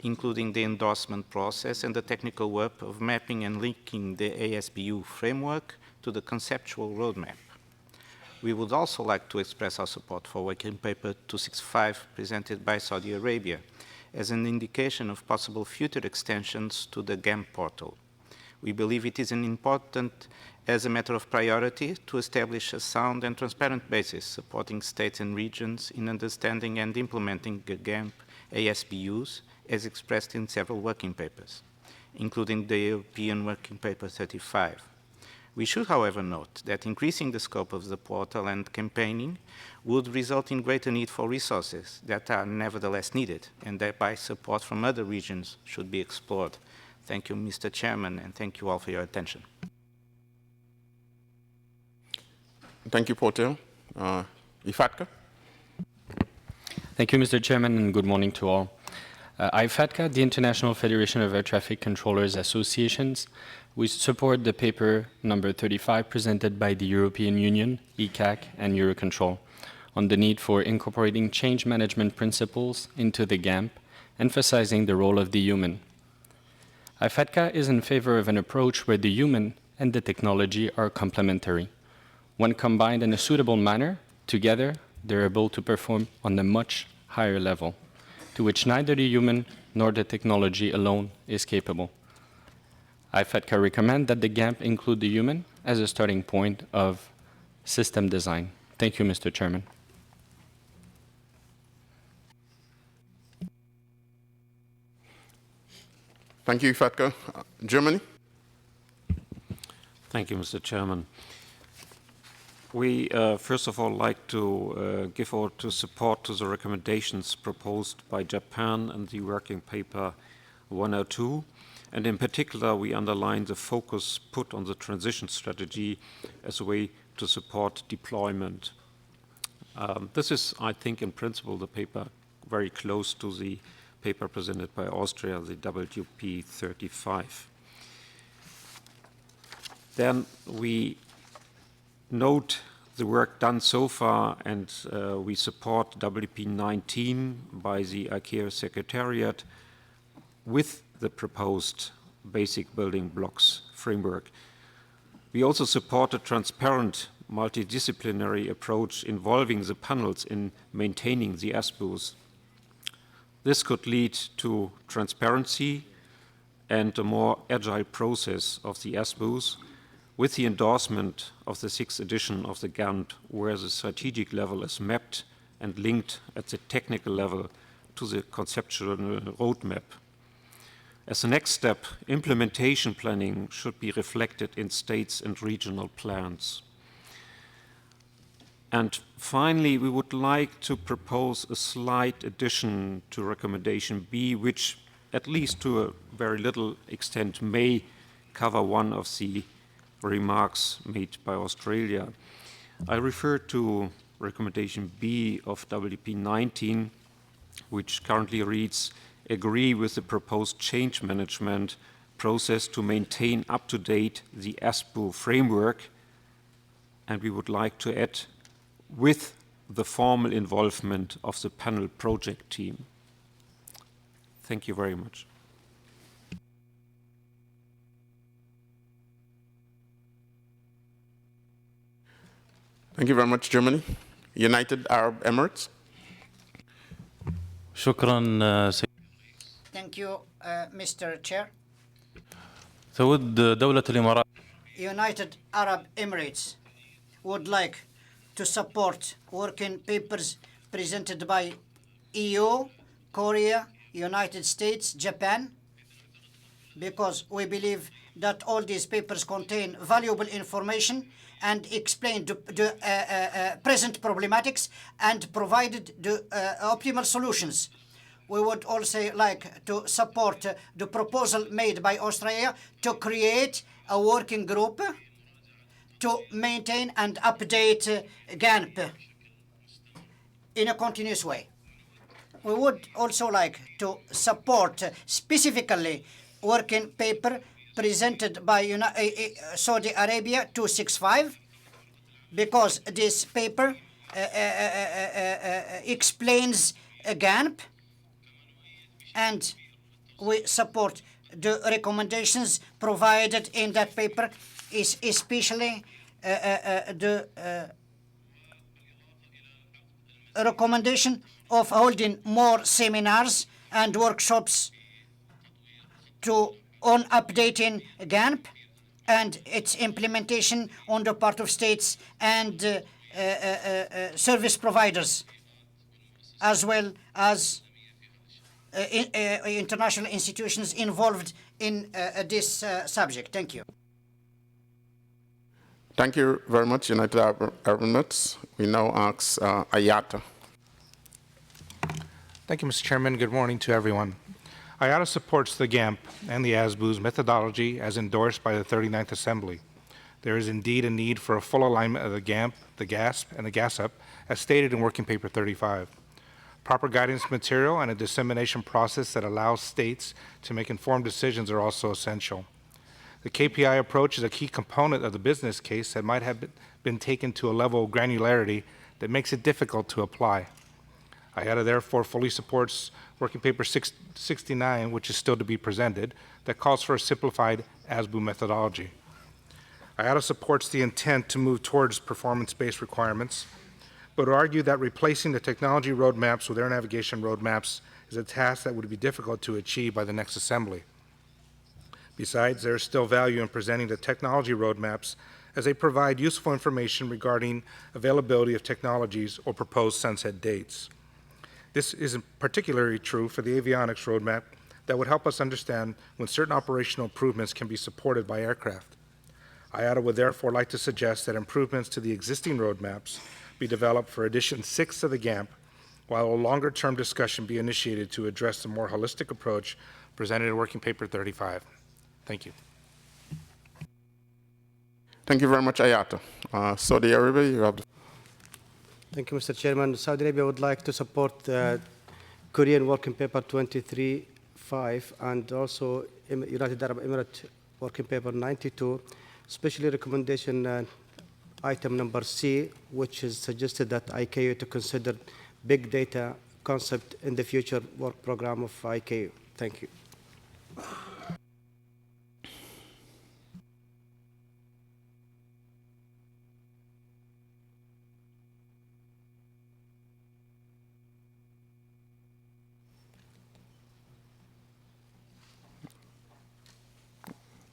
including the endorsement process and the technical work of mapping and linking the ASBU framework to the conceptual roadmap. We would also like to express our support for Working Paper 265 presented by Saudi Arabia as an indication of possible future extensions to the GAMP portal. We believe it is important as a matter of priority to establish a sound and transparent basis supporting states and regions in understanding and implementing the GAMP ASBUs as expressed in several working papers, including the European Working Paper 35. We should, however, note that increasing the scope of the portal and campaigning would result in greater need for resources that are nevertheless needed, and thereby support from other regions should be explored. Thank you, Mr. Chairman, and thank you all for your attention. Thank you, Portugal. FATCA. Thank you, Mr. Chairman, and good morning to all. FATCA, the International Federation of Air Traffic Controllers Associations, we support the paper number 35 presented by the European Union, ECAC, and Eurocontrol on the need for incorporating change management principles into the GAMP emphasizing the role of the human. IFATCA is in favor of an approach where the human and the technology are complementary. When combined in a suitable manner, together, they're able to perform on a much higher level, to which neither the human nor the technology alone is capable. IFATCA recommend that the GANP include the human as a starting point of system design. Thank you, Mr. Chairman. Thank you, FATCA. Germany? Thank you, Mr. Chairman. We, first of all, like to give our support to the recommendations proposed by Japan and the working paper 102. And in particular, we underline the focus put on the transition strategy as a way to support deployment. This is, I think, in principle, the paper very close to the paper presented by Austria, the WP 35. Then we note the work done so far, and we support WP 19 by the ICAO Secretariat with the proposed basic building blocks framework. We also support a transparent multidisciplinary approach involving the panels in maintaining the ASBUs. This could lead to transparency and a more agile process of the ASBUs with the endorsement of the 6th edition of the GANP, where the strategic level is mapped and linked at the technical level to the conceptual roadmap. As a next step, implementation planning should be reflected in states and regional plans. And finally, we would like to propose a slight addition to recommendation B, which, at least to a very little extent, may cover one of the remarks made by Australia. I refer to recommendation B of WP 19, which currently reads, agree with the proposed change management process to maintain up to date the ASBU framework, and we would like to add with the formal involvement of the panel project team. Thank you very much. Thank you very much, Germany. United Arab Emirates. شكرا Thank you, Mr. Chair. تود دولة الإمارات United Arab Emirates would like to support working papers presented by EU, Korea, United States, Japan, because we believe that all these papers contain valuable information and explain the present problematics and provided the optimal solutions. We would also like to support the proposal made by Australia to create a working group to maintain and update GANP in a continuous way. We would also like to support specifically working paper presented by Saudi Arabia 265, because this paper explains GANP, and we support the recommendations provided in that paper, is especially the recommendation of holding more seminars and workshops on updating GANP and its implementation on the part of states and service providers, as well as international institutions involved in this subject. Thank you. Thank you very much, United Arab Emirates. We now ask IATA. Thank you, Mr. Chairman. Good morning to everyone. IATA supports the GANP and the ASBUs methodology as endorsed by the 39th Assembly. There is indeed a need for a full alignment of the GANP, the GASP, and the GASUP, as stated in Working Paper 35. Proper guidance material and a dissemination process that allows states to make informed decisions are also essential. The KPI approach is a key component of the business case that might have been taken to a level of granularity that makes it difficult to apply. IATA therefore fully supports Working Paper 69, which is still to be presented, that calls for a simplified ASBU methodology. IATA supports the intent to move towards performance-based requirements, but would argue that replacing the technology roadmaps with air navigation roadmaps is a task that would be difficult to achieve by the next assembly. Besides, there is still value in presenting the technology roadmaps as they provide useful information regarding availability of technologies or proposed sunset dates. This is particularly true for the avionics roadmap that would help us understand when certain operational improvements can be supported by aircraft. IATA would therefore like to suggest that improvements to the existing roadmaps be developed for Edition 6 of the GANP, while a longer-term discussion be initiated to address the more holistic approach presented in Working Paper 35. Thank you. Thank you very much, IATA. Saudi Arabia, you have the... Thank you, Mr. Chairman. Saudi Arabia would like to support Korean Working Paper 23.5 and also United Arab Emirates Working Paper 92, especially recommendation item number C, which is suggested that ICAO to consider big data concept in the future work program of ICAO. Thank you.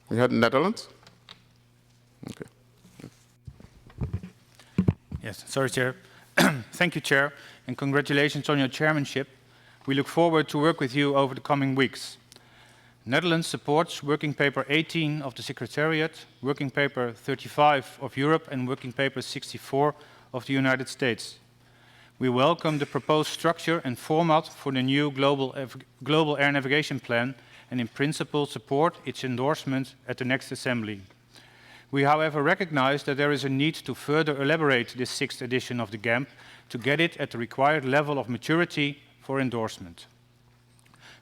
We had Netherlands? Okay. Yes, sorry, Chair. Thank you, Chair, and congratulations on your chairmanship. We look forward to work with you over the coming weeks. Netherlands supports Working Paper 18 of the Secretariat, Working Paper 35 of Europe, and Working Paper 64 of the United States. We welcome the proposed structure and format for the new Global Air Navigation Plan and in principle support its endorsement at the next assembly. We, however, recognize that there is a need to further elaborate this 6th edition of the GANP to get it at the required level of maturity for endorsement.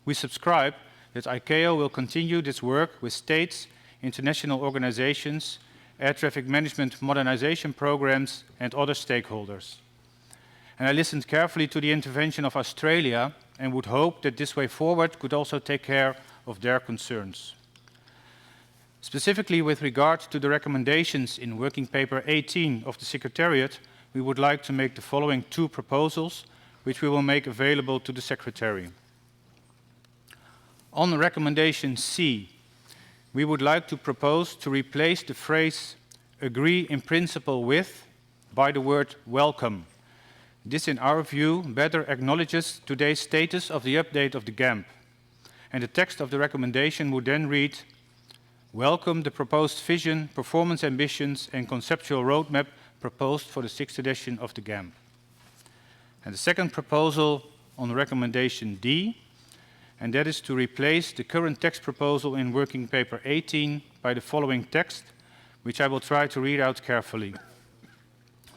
We subscribe that ICAO will continue this work with states, international organizations, air traffic management modernization programs, and other stakeholders. And I listened carefully to the intervention of Australia and would hope that this way forward could also take care of their concerns. Specifically with regard to the recommendations in Working Paper 18 of the Secretariat, we would like to make the following 2 proposals, which we will make available to the Secretary. On recommendation C, we would like to propose to replace the phrase "agree in principle with" by the word "welcome." This, in our view, better acknowledges today's status of the update of the GANP. And the text of the recommendation would then read, "Welcome the proposed vision, performance ambitions, and conceptual roadmap proposed for the 6th edition of the GANP." And the second proposal on recommendation D, and that is to replace the current text proposal in Working Paper 18 by the following text, which I will try to read out carefully.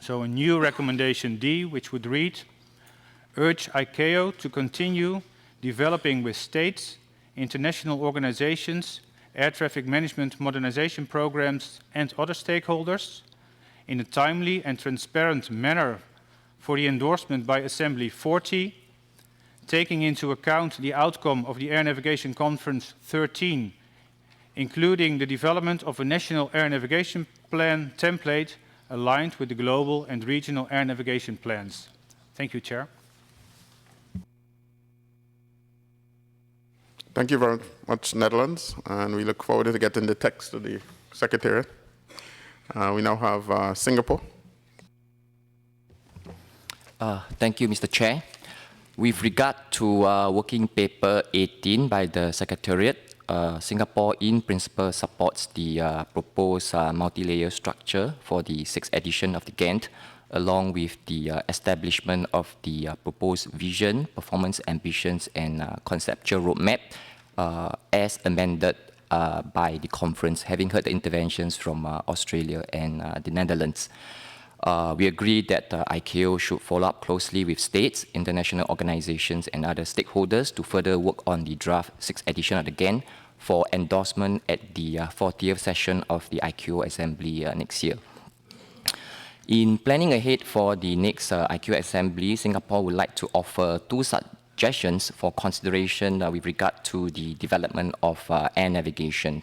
So a new recommendation D, which would read, "Urge ICAO to continue developing with states, international organizations, air traffic management modernization programs, and other stakeholders in a timely and transparent manner for the endorsement by Assembly 40, taking into account the outcome of the Air Navigation Conference 13, including the development of a national air navigation plan template aligned with the global and regional air navigation plans." Thank you, Chair. Thank you very much, Netherlands, and we look forward to getting the text to the Secretariat. We now have Singapore. Thank you, Mr. Chair. With regard to Working Paper 18 by the Secretariat, Singapore in principle supports the proposed multi-layer structure for the 6th edition of the GANP, along with the establishment of the proposed vision, performance ambitions, and conceptual roadmap as amended by the conference, having heard the interventions from Australia and the Netherlands. We agree that ICAO should follow up closely with states, international organizations, and other stakeholders to further work on the draft 6th edition of the GANP for endorsement at the 40th session of the ICAO Assembly next year. In planning ahead for the next ICAO Assembly, Singapore would like to offer 2 such suggestions for consideration with regard to the development of air navigation.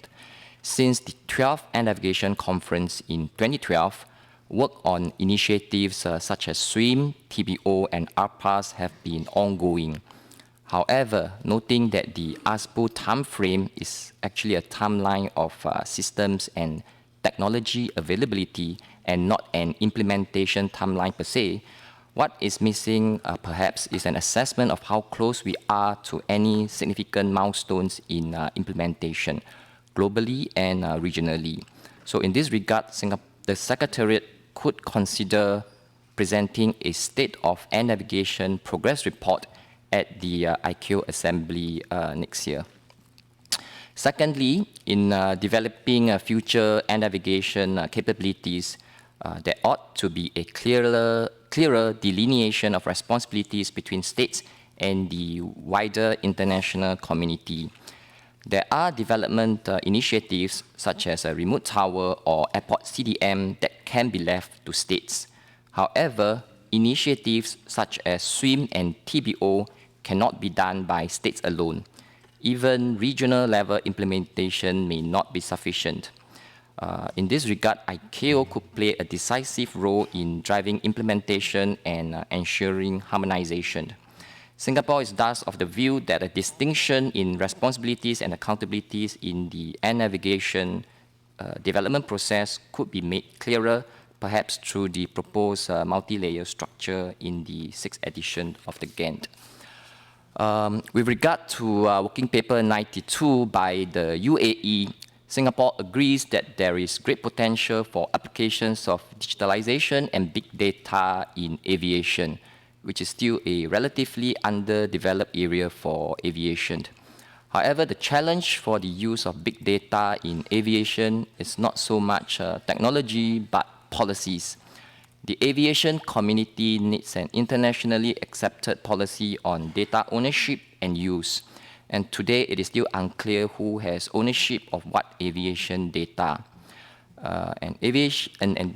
Since the 12th Air Navigation Conference in 2012, work on initiatives such as SWIM, TBO, and ARPAS have been ongoing. However, noting that the ASBU timeframe is actually a timeline of systems and technology availability and not an implementation timeline per se, what is missing perhaps is an assessment of how close we are to any significant milestones in implementation, globally and regionally. So in this regard, the Secretariat could consider presenting a State of Air Navigation Progress Report at the ICAO Assembly next year. Secondly, in developing future air navigation capabilities, there ought to be a clearer delineation of responsibilities between states and the wider international community. There are development initiatives such as a remote tower or airport CDM that can be left to states. However, initiatives such as SWIM and TBO cannot be done by states alone. Even regional level implementation may not be sufficient. In this regard, ICAO could play a decisive role in driving implementation and ensuring harmonization. Singapore is thus of the view that a distinction in responsibilities and accountabilities in the air navigation development process could be made clearer, perhaps through the proposed multi-layer structure in the 6th edition of the GANP. With regard to Working Paper 92 by the UAE, Singapore agrees that there is great potential for applications of digitalization and big data in aviation, which is still a relatively underdeveloped area for aviation. However, the challenge for the use of big data in aviation is not so much technology, but policies. The aviation community needs an internationally accepted policy on data ownership and use. And today, it is still unclear who has ownership of what aviation data. And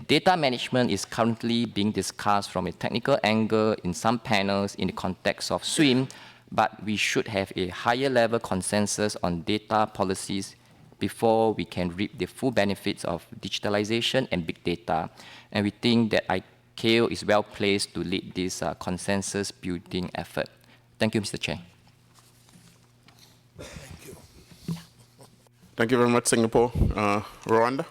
data management is currently being discussed from a technical angle in some panels in the context of SWIM, but we should have a higher level consensus on data policies before we can reap the full benefits of digitalization and big data. And we think that ICAO is well placed to lead this consensus building effort. Thank you, Mr. Chair. Thank you very much, Singapore. Rwanda?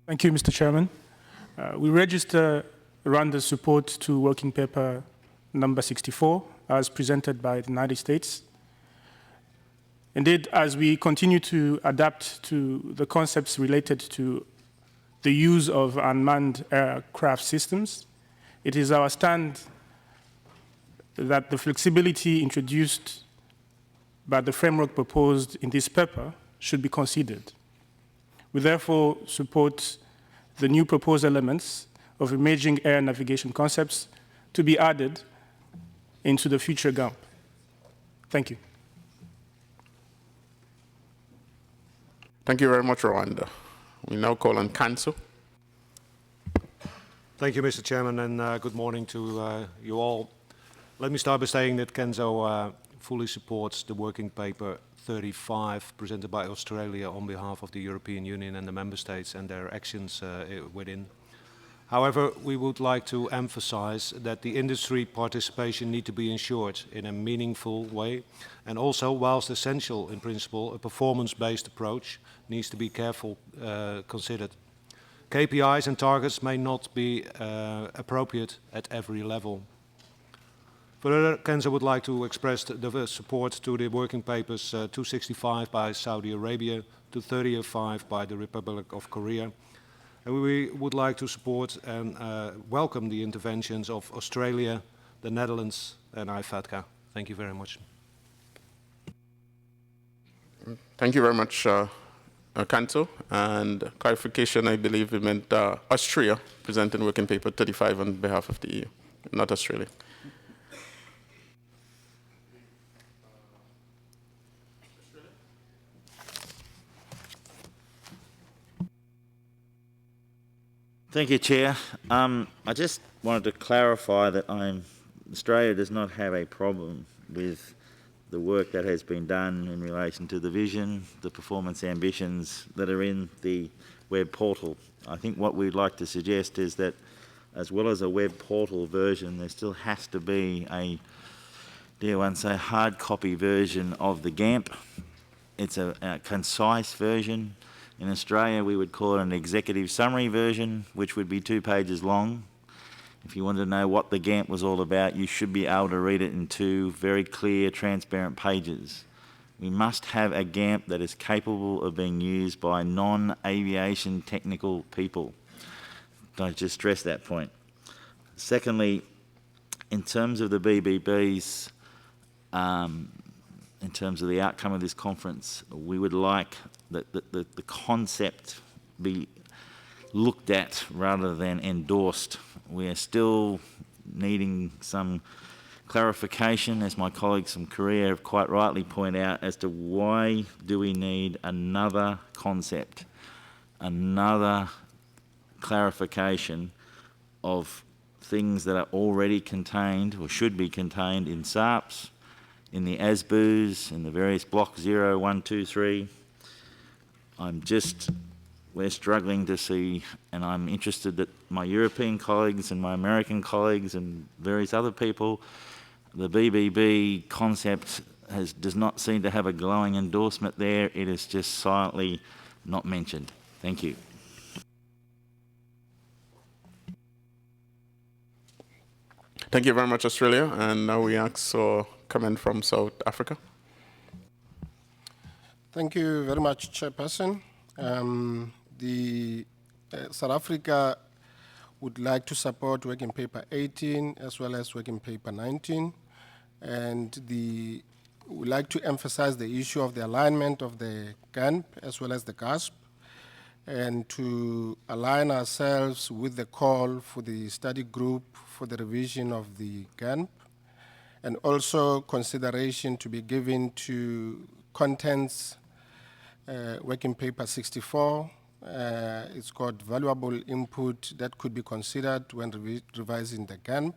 Thank you, Mr. Chairman. We register Rwanda's support to Working Paper number 64 as presented by the United States. Indeed, as we continue to adapt to the concepts related to the use of unmanned aircraft systems, it is our stand that the flexibility introduced by the framework proposed in this paper should be considered. We therefore support the new proposed elements of emerging air navigation concepts to be added into the future GANP. Thank you. Thank you very much, Rwanda. We now call on Council. Thank you, Mr. Chairman, and good morning to you all. Let me start by saying that Kenzo fully supports the Working Paper 35 presented by Australia on behalf of the European Union and the Member States and their actions within. However, we would like to emphasize that the industry participation needs to be ensured in a meaningful way, and also, whilst essential in principle, a performance-based approach needs to be carefully considered. KPIs and targets may not be appropriate at every level. Further, Kenzo would like to express the support to the Working Papers 265 by Saudi Arabia, 235 by the Republic of Korea. And we would like to support and welcome the interventions of Australia, the Netherlands, and FATCA. Thank you very much. Thank you very much, Council. And clarification, I believe it meant Austria presenting Working Paper 35 on behalf of the EU, not Australia. Thank you, Chair. I just wanted to clarify that Australia does not have a problem with the work that has been done in relation to the vision, the performance ambitions that are in the web portal. I think what we'd like to suggest is that as well as a web portal version, there still has to be a, dare one say, hard copy version of the GANP. It's a concise version. In Australia, we would call it an executive summary version, which would be 2 pages long. If you wanted to know what the GANP was all about, you should be able to read it in 2 very clear, transparent pages. We must have a GANP that is capable of being used by non-aviation technical people. Don't just stress that point. Secondly, in terms of the BBBs, in terms of the outcome of this conference, we would like the concept be looked at rather than endorsed. We are still needing some clarification, as my colleagues from Korea have quite rightly pointed out, as to why do we need another concept, another clarification of things that are already contained or should be contained in SARPs, in the ASBUs, in the various block 0, 1, 2, 3. We're struggling to see, and I'm interested that my European colleagues and my American colleagues and various other people, the BBB concept does not seem to have a glowing endorsement there. It is just silently not mentioned. Thank you. Thank you very much, Australia. And now we ask for comment from South Africa. Thank you very much, Chairperson. South Africa would like to support Working Paper 18 as well as Working Paper 19. And we would like to emphasize the issue of the alignment of the GANP as well as the GASP, and to align ourselves with the call for the study group for the revision of the GANP, and also consideration to be given to contents Working Paper 64. It's got valuable input that could be considered when revising the GANP.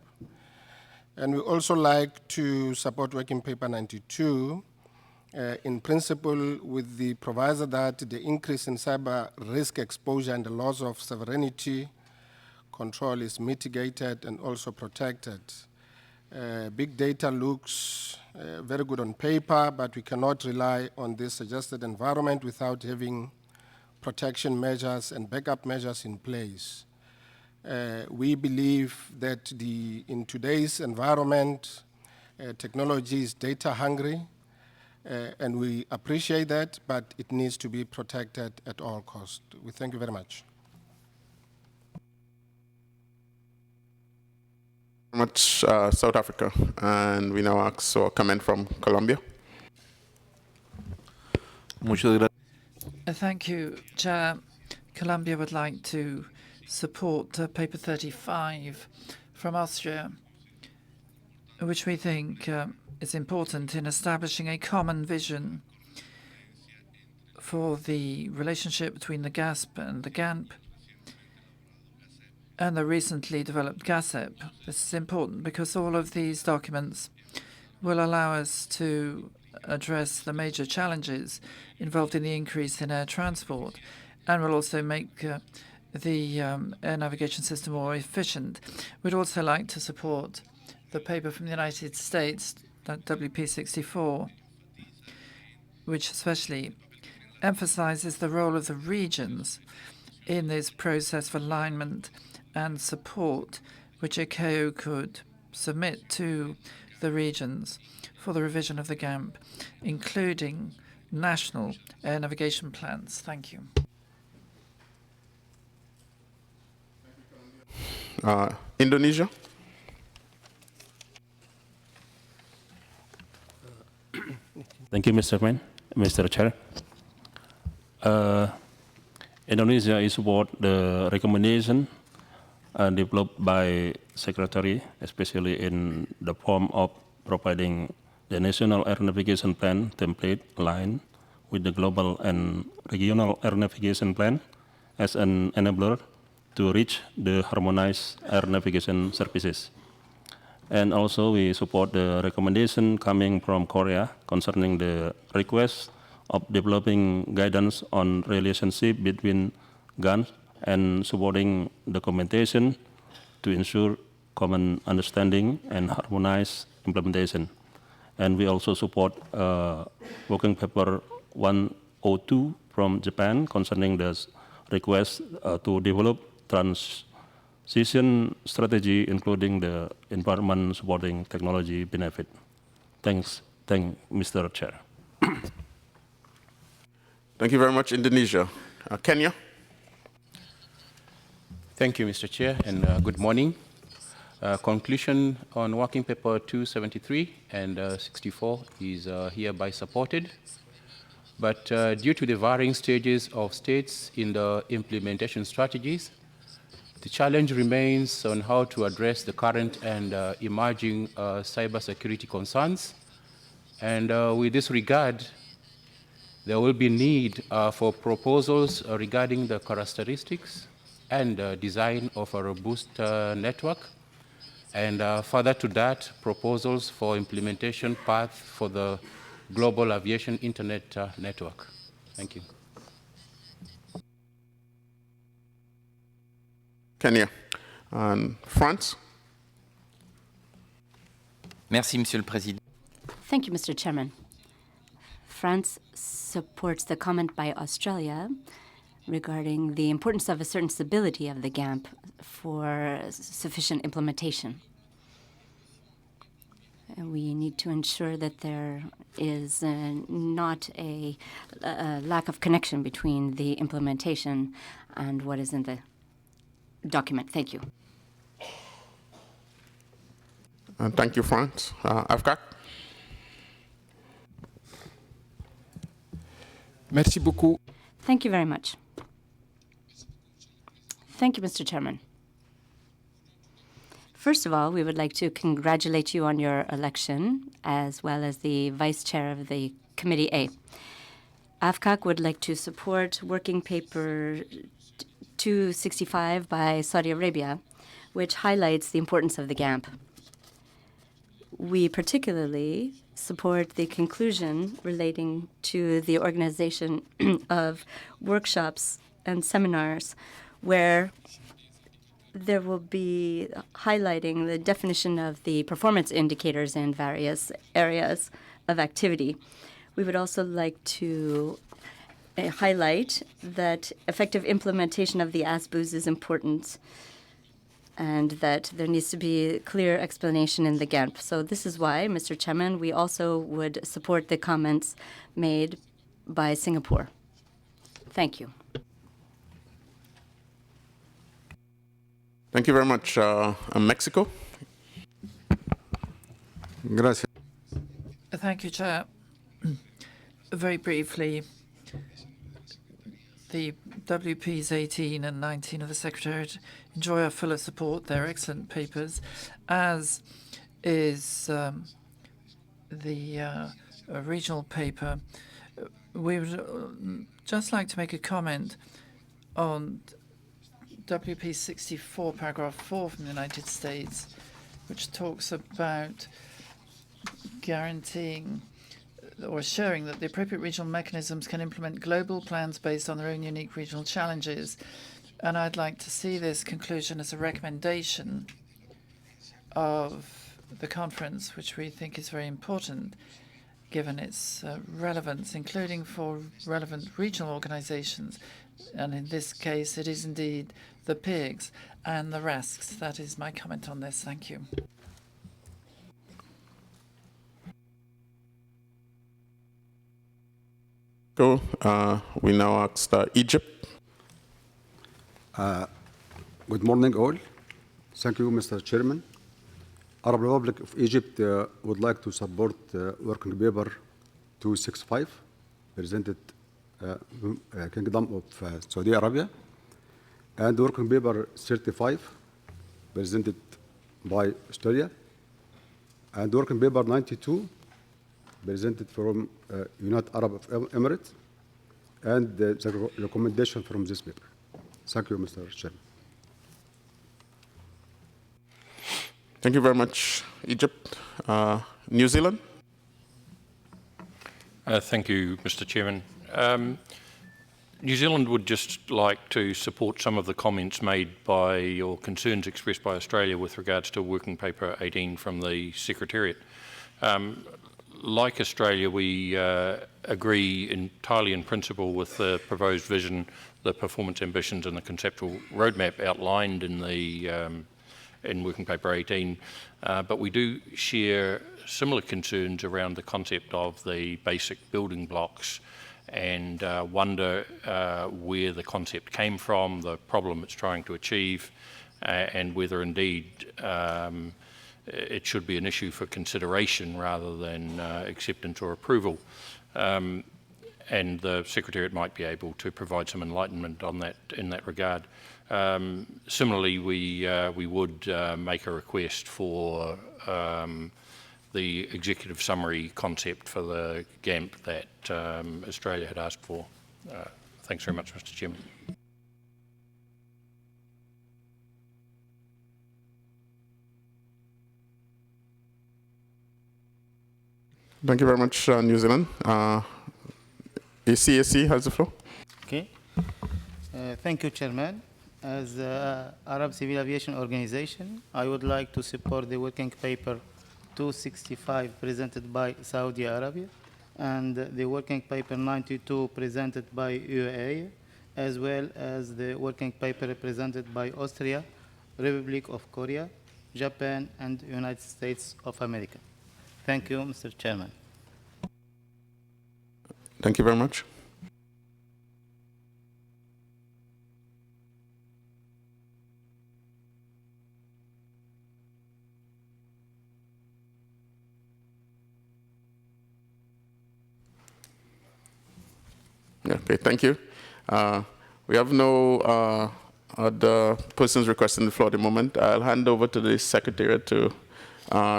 And we also like to support Working Paper 92 in principle with the proviso that the increase in cyber risk exposure and the loss of sovereignty control is mitigated and also protected. Big data looks very good on paper, but we cannot rely on this suggested environment without having protection measures and backup measures in place. We believe that in today's environment, technology is data hungry, and we appreciate that, but it needs to be protected at all costs. We thank you very much. Much South Africa, and we now ask for comment from Colombia. Thank you, Chair. Colombia would like to support Paper 35 from Austria, which we think is important in establishing a common vision for the relationship between the GASP and the GANP and the recently developed GASEP. This is important because all of these documents will allow us to address the major challenges involved in the increase in air transport, and will also make the air navigation system more efficient. We'd also like to support the paper from the United States, that WP64, which especially emphasizes the role of the regions in this process of alignment and support, which ICAO could submit to the regions for the revision of the GANP, including national air navigation plans. Thank you. Indonesia. Thank you, Mr. Chair. Indonesia is support the recommendation developed by Secretariat, especially in the form of providing the National Air Navigation Plan template line with the global and regional air navigation plan as an enabler to reach the harmonized air navigation services. And also we support the recommendation coming from Korea concerning the request of developing guidance on relationship between GANP and supporting documentation to ensure common understanding and harmonized implementation. And we also support working paper 102 from Japan concerning the request to develop transition strategy, including the environment supporting technology benefit. Thanks, Mr. Chair. Thank you very much, Indonesia. Kenya. Thank you, Mr. Chair, and good morning. Conclusion on Working Paper 273 and 64 is hereby supported. But due to the varying stages of states in the implementation strategies, the challenge remains on how to address the current and emerging cybersecurity concerns. And with this regard, there will be need for proposals regarding the characteristics and design of a robust network. And further to that, proposals for implementation path for the global aviation internet network. Thank you. Kenya. And France. Merci, Monsieur le Président. Thank you, Mr. Chairman. France supports the comment by Australia regarding the importance of a certain stability of the GANP for sufficient implementation. And we need to ensure that there is not a lack of connection between the implementation and what is in the document. Thank you. Thank you, France. Afghan. Merci beaucoup. Thank you very much. Thank you, Mr. Chairman. First of all, we would like to congratulate you on your election, as well as the Vice Chair of the Committee A. AFCAC would like to support Working Paper 265 by Saudi Arabia, which highlights the importance of the GANP. We particularly support the conclusion relating to the organization of workshops and seminars where there will be highlighting the definition of the performance indicators in various areas of activity. We would also like to highlight that effective implementation of the ASBUs is important and that there needs to be clear explanation in the GANP. So this is why, Mr. Chairman, we also would support the comments made by Singapore. Thank you. Thank you very much. Mexico. Gracias. Thank you, Chair. Very briefly, the WPs 18 and 19 of the Secretariat enjoy our fuller support. They're excellent papers, as is the regional paper. We would just like to make a comment on WP 64, paragraph 4 from the United States, which talks about guaranteeing or assuring that the appropriate regional mechanisms can implement global plans based on their own unique regional challenges. And I'd like to see this conclusion as a recommendation of the conference, which we think is very important, given its relevance, including for relevant regional organizations. And in this case, it is indeed the pigs and the RASCs. That is my comment on this. Thank you. Go. We now ask Egypt. Good morning, all. Thank you, Mr. Chairman. Arab Republic of Egypt would like to support Working Paper 265, presented Kingdom of Saudi Arabia, and Working Paper 35, presented by Australia, and Working Paper 92, presented from United Arab Emirates, and the recommendation from this paper. Thank you, Mr. Chairman. Thank you very much, Egypt. New Zealand? Thank you, Mr. Chairman. New Zealand would just like to support some of the comments made by, or concerns expressed by Australia with regards to Working Paper 18 from the Secretariat. Like Australia, we agree entirely in principle with the proposed vision, the performance ambitions and the conceptual roadmap outlined in the in Working Paper 18, but we do share similar concerns around the concept of the basic building blocks and wonder where the concept came from, the problem it's trying to achieve, and whether indeed it should be an issue for consideration rather than acceptance or approval. And the Secretariat might be able to provide some enlightenment on that in that regard. Similarly, we would make a request for the executive summary concept for the GANP that Australia had asked for. Thanks very much, Mr. Chairman. Thank you very much, New Zealand. ACAC has the floor. Okay. Thank you, Chairman. As Arab Civil Aviation Organization, I would like to support the working paper 265 presented by Saudi Arabia and the working paper 92 presented by UAE, as well as the working paper presented by Austria, Republic of Korea, Japan, and United States of America. Thank you, Mr. Chairman. Thank you very much. Okay, thank you. We have no other persons requesting the floor at the moment. I'll hand over to the Secretariat to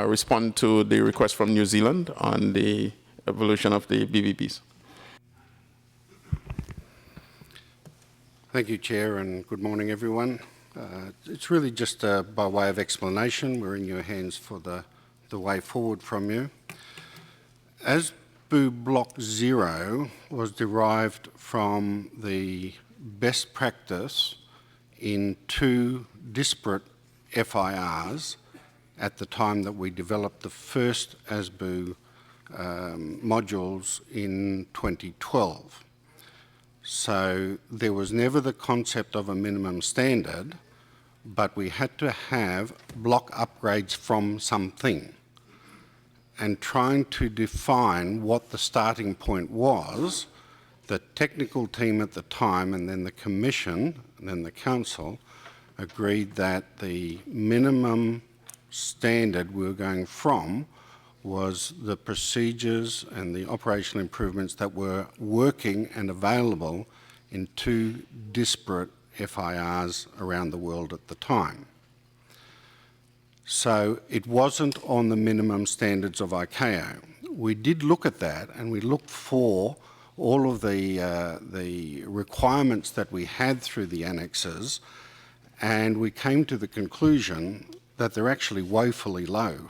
respond to the request from New Zealand on the evolution of the BBBs. Thank you, Chair, and good morning, everyone. It's really just by way of explanation. We're in your hands for the way forward from you. ASBU Block 0 was derived from the best practice in two disparate FIRs at the time that we developed the first ASBU modules in 2012. So there was never the concept of a minimum standard, but we had to have block upgrades from something. And trying to define what the starting point was, the technical team at the time and then the Commission and then the Council agreed that the minimum standard we were going from was the procedures and the operational improvements that were working and available in two disparate FIRs around the world at the time. So it wasn't on the minimum standards of ICAO. We did look at that and we looked for all of the requirements that we had through the annexes, and we came to the conclusion that they're actually woefully low.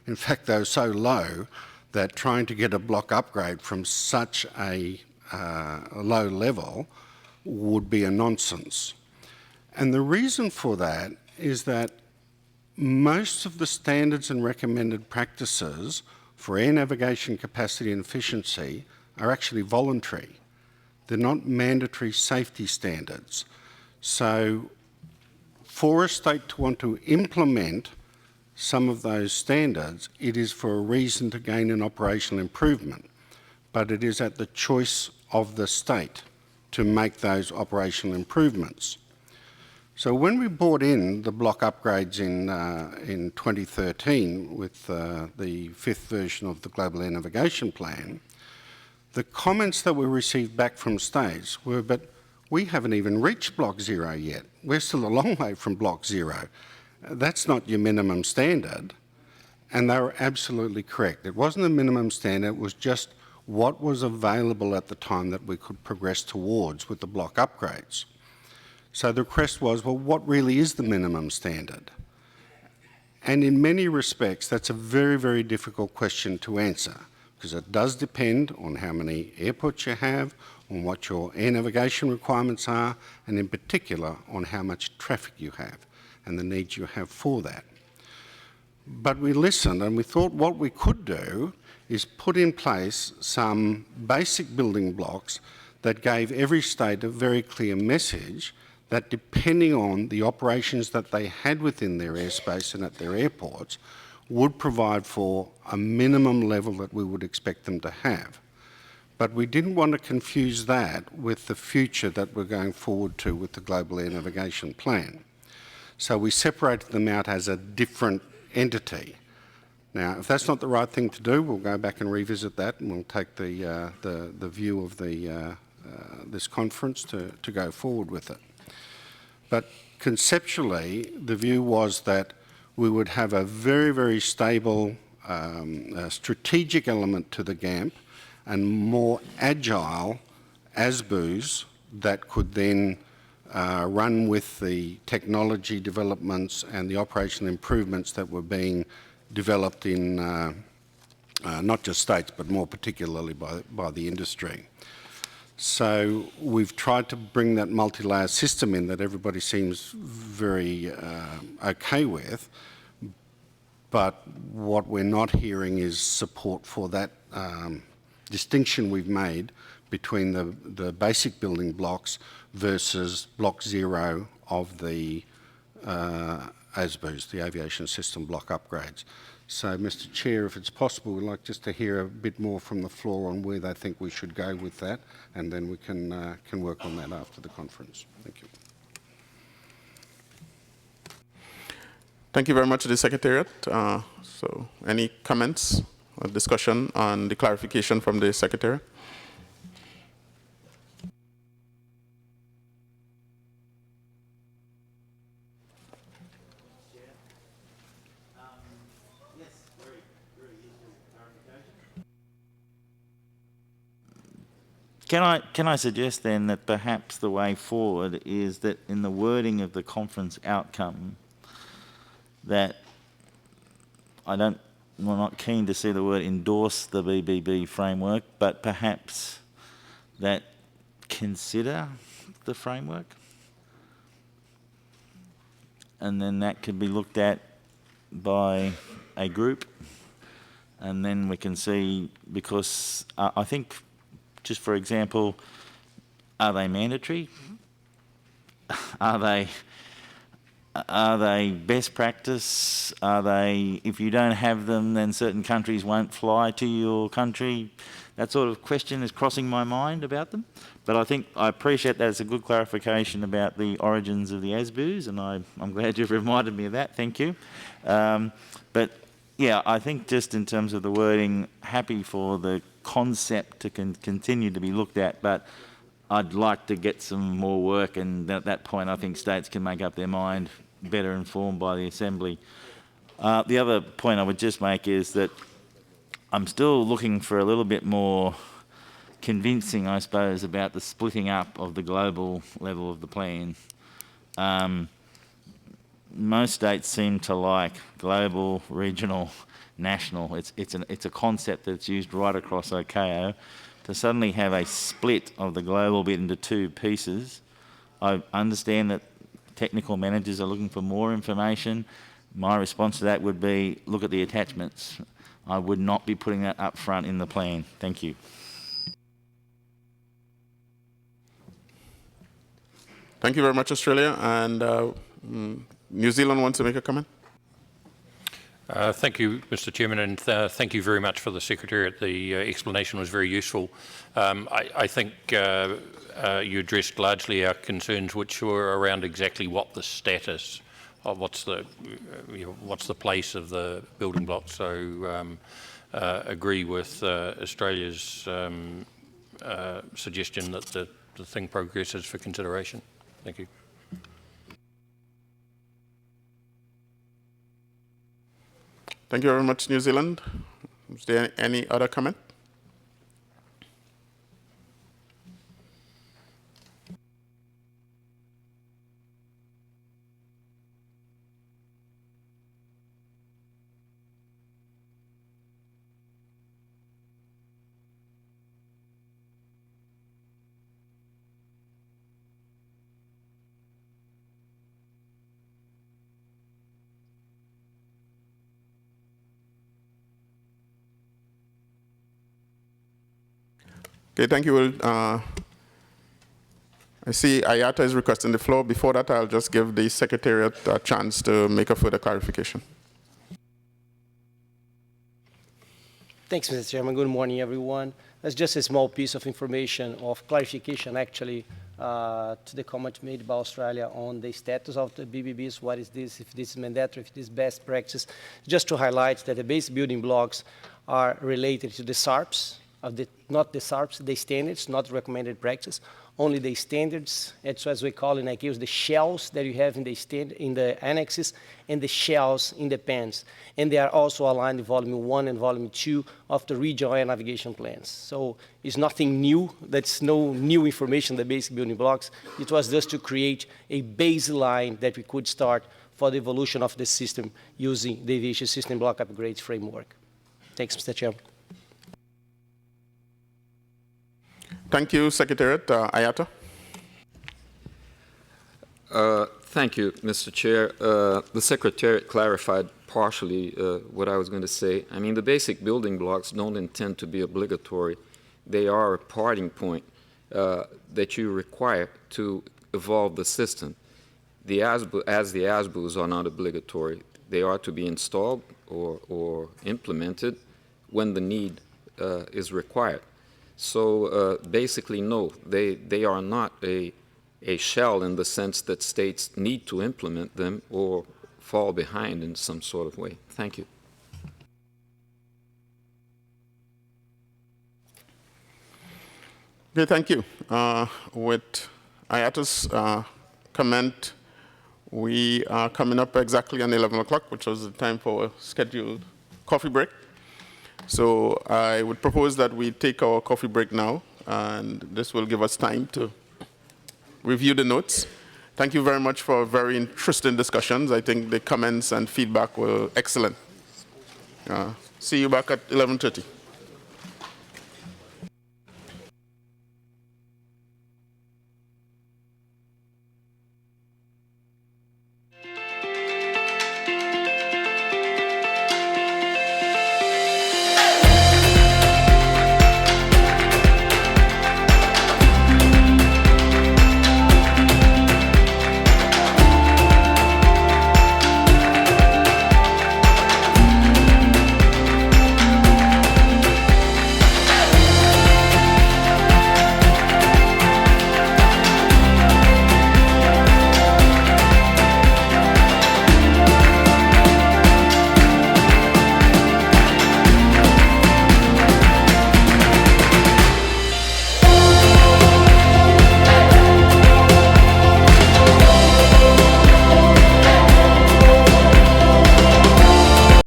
In fact, they were so low that trying to get a block upgrade from such a low level would be a nonsense. And the reason for that is that most of the standards and recommended practices for air navigation capacity and efficiency are actually voluntary. They're not mandatory safety standards. So for a state to want to implement some of those standards, it is for a reason to gain an operational improvement, but it is at the choice of the state to make those operational improvements. So when we brought in the block upgrades in 2013 with the fifth version of the Global Air Navigation Plan, the comments that we received back from states were, but we haven't even reached Block 0 yet. We're still a long way from Block 0. That's not your minimum standard. And they were absolutely correct. It wasn't a minimum standard, it was just what was available at the time that we could progress towards with the block upgrades. So the request was, well, what really is the minimum standard? And in many respects, that's a very, very difficult question to answer, because it does depend on how many airports you have, on what your air navigation requirements are, and in particular on how much traffic you have and the needs you have for that. But we listened and we thought what we could do is put in place some basic building blocks that gave every state a very clear message that depending on the operations that they had within their airspace and at their airports would provide for a minimum level that we would expect them to have. But we didn't want to confuse that with the future that we're going forward to with the Global Air Navigation Plan. So we separated them out as a different entity. Now, if that's not the right thing to do, we'll go back and revisit that, and we'll take the view of this conference to go forward with it. But conceptually, the view was that we would have a very, very stable strategic element to the GAMP and more agile ASBUs that could then run with the technology developments and the operational improvements that were being developed in not just states, but more particularly by the industry. So we've tried to bring that multi-layer system in that everybody seems very okay with, but what we're not hearing is support for that distinction we've made between the basic building blocks versus block 0 of the ASBUs, the aviation system block upgrades. So, Mr. Chair, if it's possible, we'd like just to hear a bit more from the floor on where they think we should go with that, and then we can work on that after the conference. Thank you. Thank you very much to the Secretariat. So, any comments or discussion on the clarification from the Secretariat? Can I suggest then that perhaps the way forward is that in the wording of the conference outcome, that I'm not keen to see the word endorse the BBB framework, but perhaps that consider the framework, and then that could be looked at by a group, and then we can see, because I think, just for example, are they mandatory? Are they best practice? Are they, if you don't have them, then certain countries won't fly to your country? That sort of question is crossing my mind about them. But I think I appreciate that it's a good clarification about the origins of the ASBUs, and I'm glad you've reminded me of that. Thank you. But yeah, I think just in terms of the wording, happy for the concept to continue to be looked at, but I'd like to get some more work, and at that point I think states can make up their mind better informed by the Assembly. The other point I would just make is that I'm still looking for a little bit more convincing, I suppose, about the splitting up of the global level of the plan. Most states seem to like global, regional, national. It's a concept that's used right across ICAO. To suddenly have a split of the global bit into two pieces, I understand that technical managers are looking for more information. My response to that would be, look at the attachments. I would not be putting that up front in the plan. Thank you. Thank you very much, Australia. And New Zealand wants to make a comment? Thank you, Mr. Chairman, and thank you very much for the Secretariat. The explanation was very useful. I think you addressed largely our concerns, which were around exactly what the status of what's the place of the building blocks. So agree with Australia's suggestion that the thing progresses for consideration. Thank you. Thank you very much, New Zealand. Is there any other comment? Okay, thank you, Will. I see IATA is requesting the floor. Before that, I'll just give the Secretariat a chance to make a further clarification. Thanks, Mr. Chairman. Good morning, everyone. That's just a small piece of information, of clarification, actually, to the comment made by Australia on the status of the BBBs. What is this, if this is mandatory, if this is best practice. Just to highlight that the base building blocks are related to the SARPs, not the SARPs, the standards, not recommended practice, only the standards. It's as we call in ICAO, the shells that you have in the annexes and the shells in the pens. And they are also aligned in Volume 1 and Volume 2 of the regional air navigation plans. So it's nothing new. That's no new information, the basic building blocks. It was just to create a baseline that we could start for the evolution of the system using the aviation system block upgrades framework. Thanks, Mr. Chairman. Thank you, Secretariat. IATA. Thank you, Mr. Chair. The Secretariat clarified partially what I was going to say. I mean, the basic building blocks don't intend to be obligatory. They are a parting point that you require to evolve the system. The ASBUs are not obligatory. They are to be installed or implemented when the need is required. So basically, no, they are not a shell in the sense that states need to implement them or fall behind in some sort of way. Thank you. Okay, thank you. With IATA's comment, we are coming up exactly on 11 o'clock, which was the time for a scheduled coffee break. So I would propose that we take our coffee break now, and this will give us time to review the notes. Thank you very much for very interesting discussions. I think the comments and feedback were excellent. See you back at 11:30.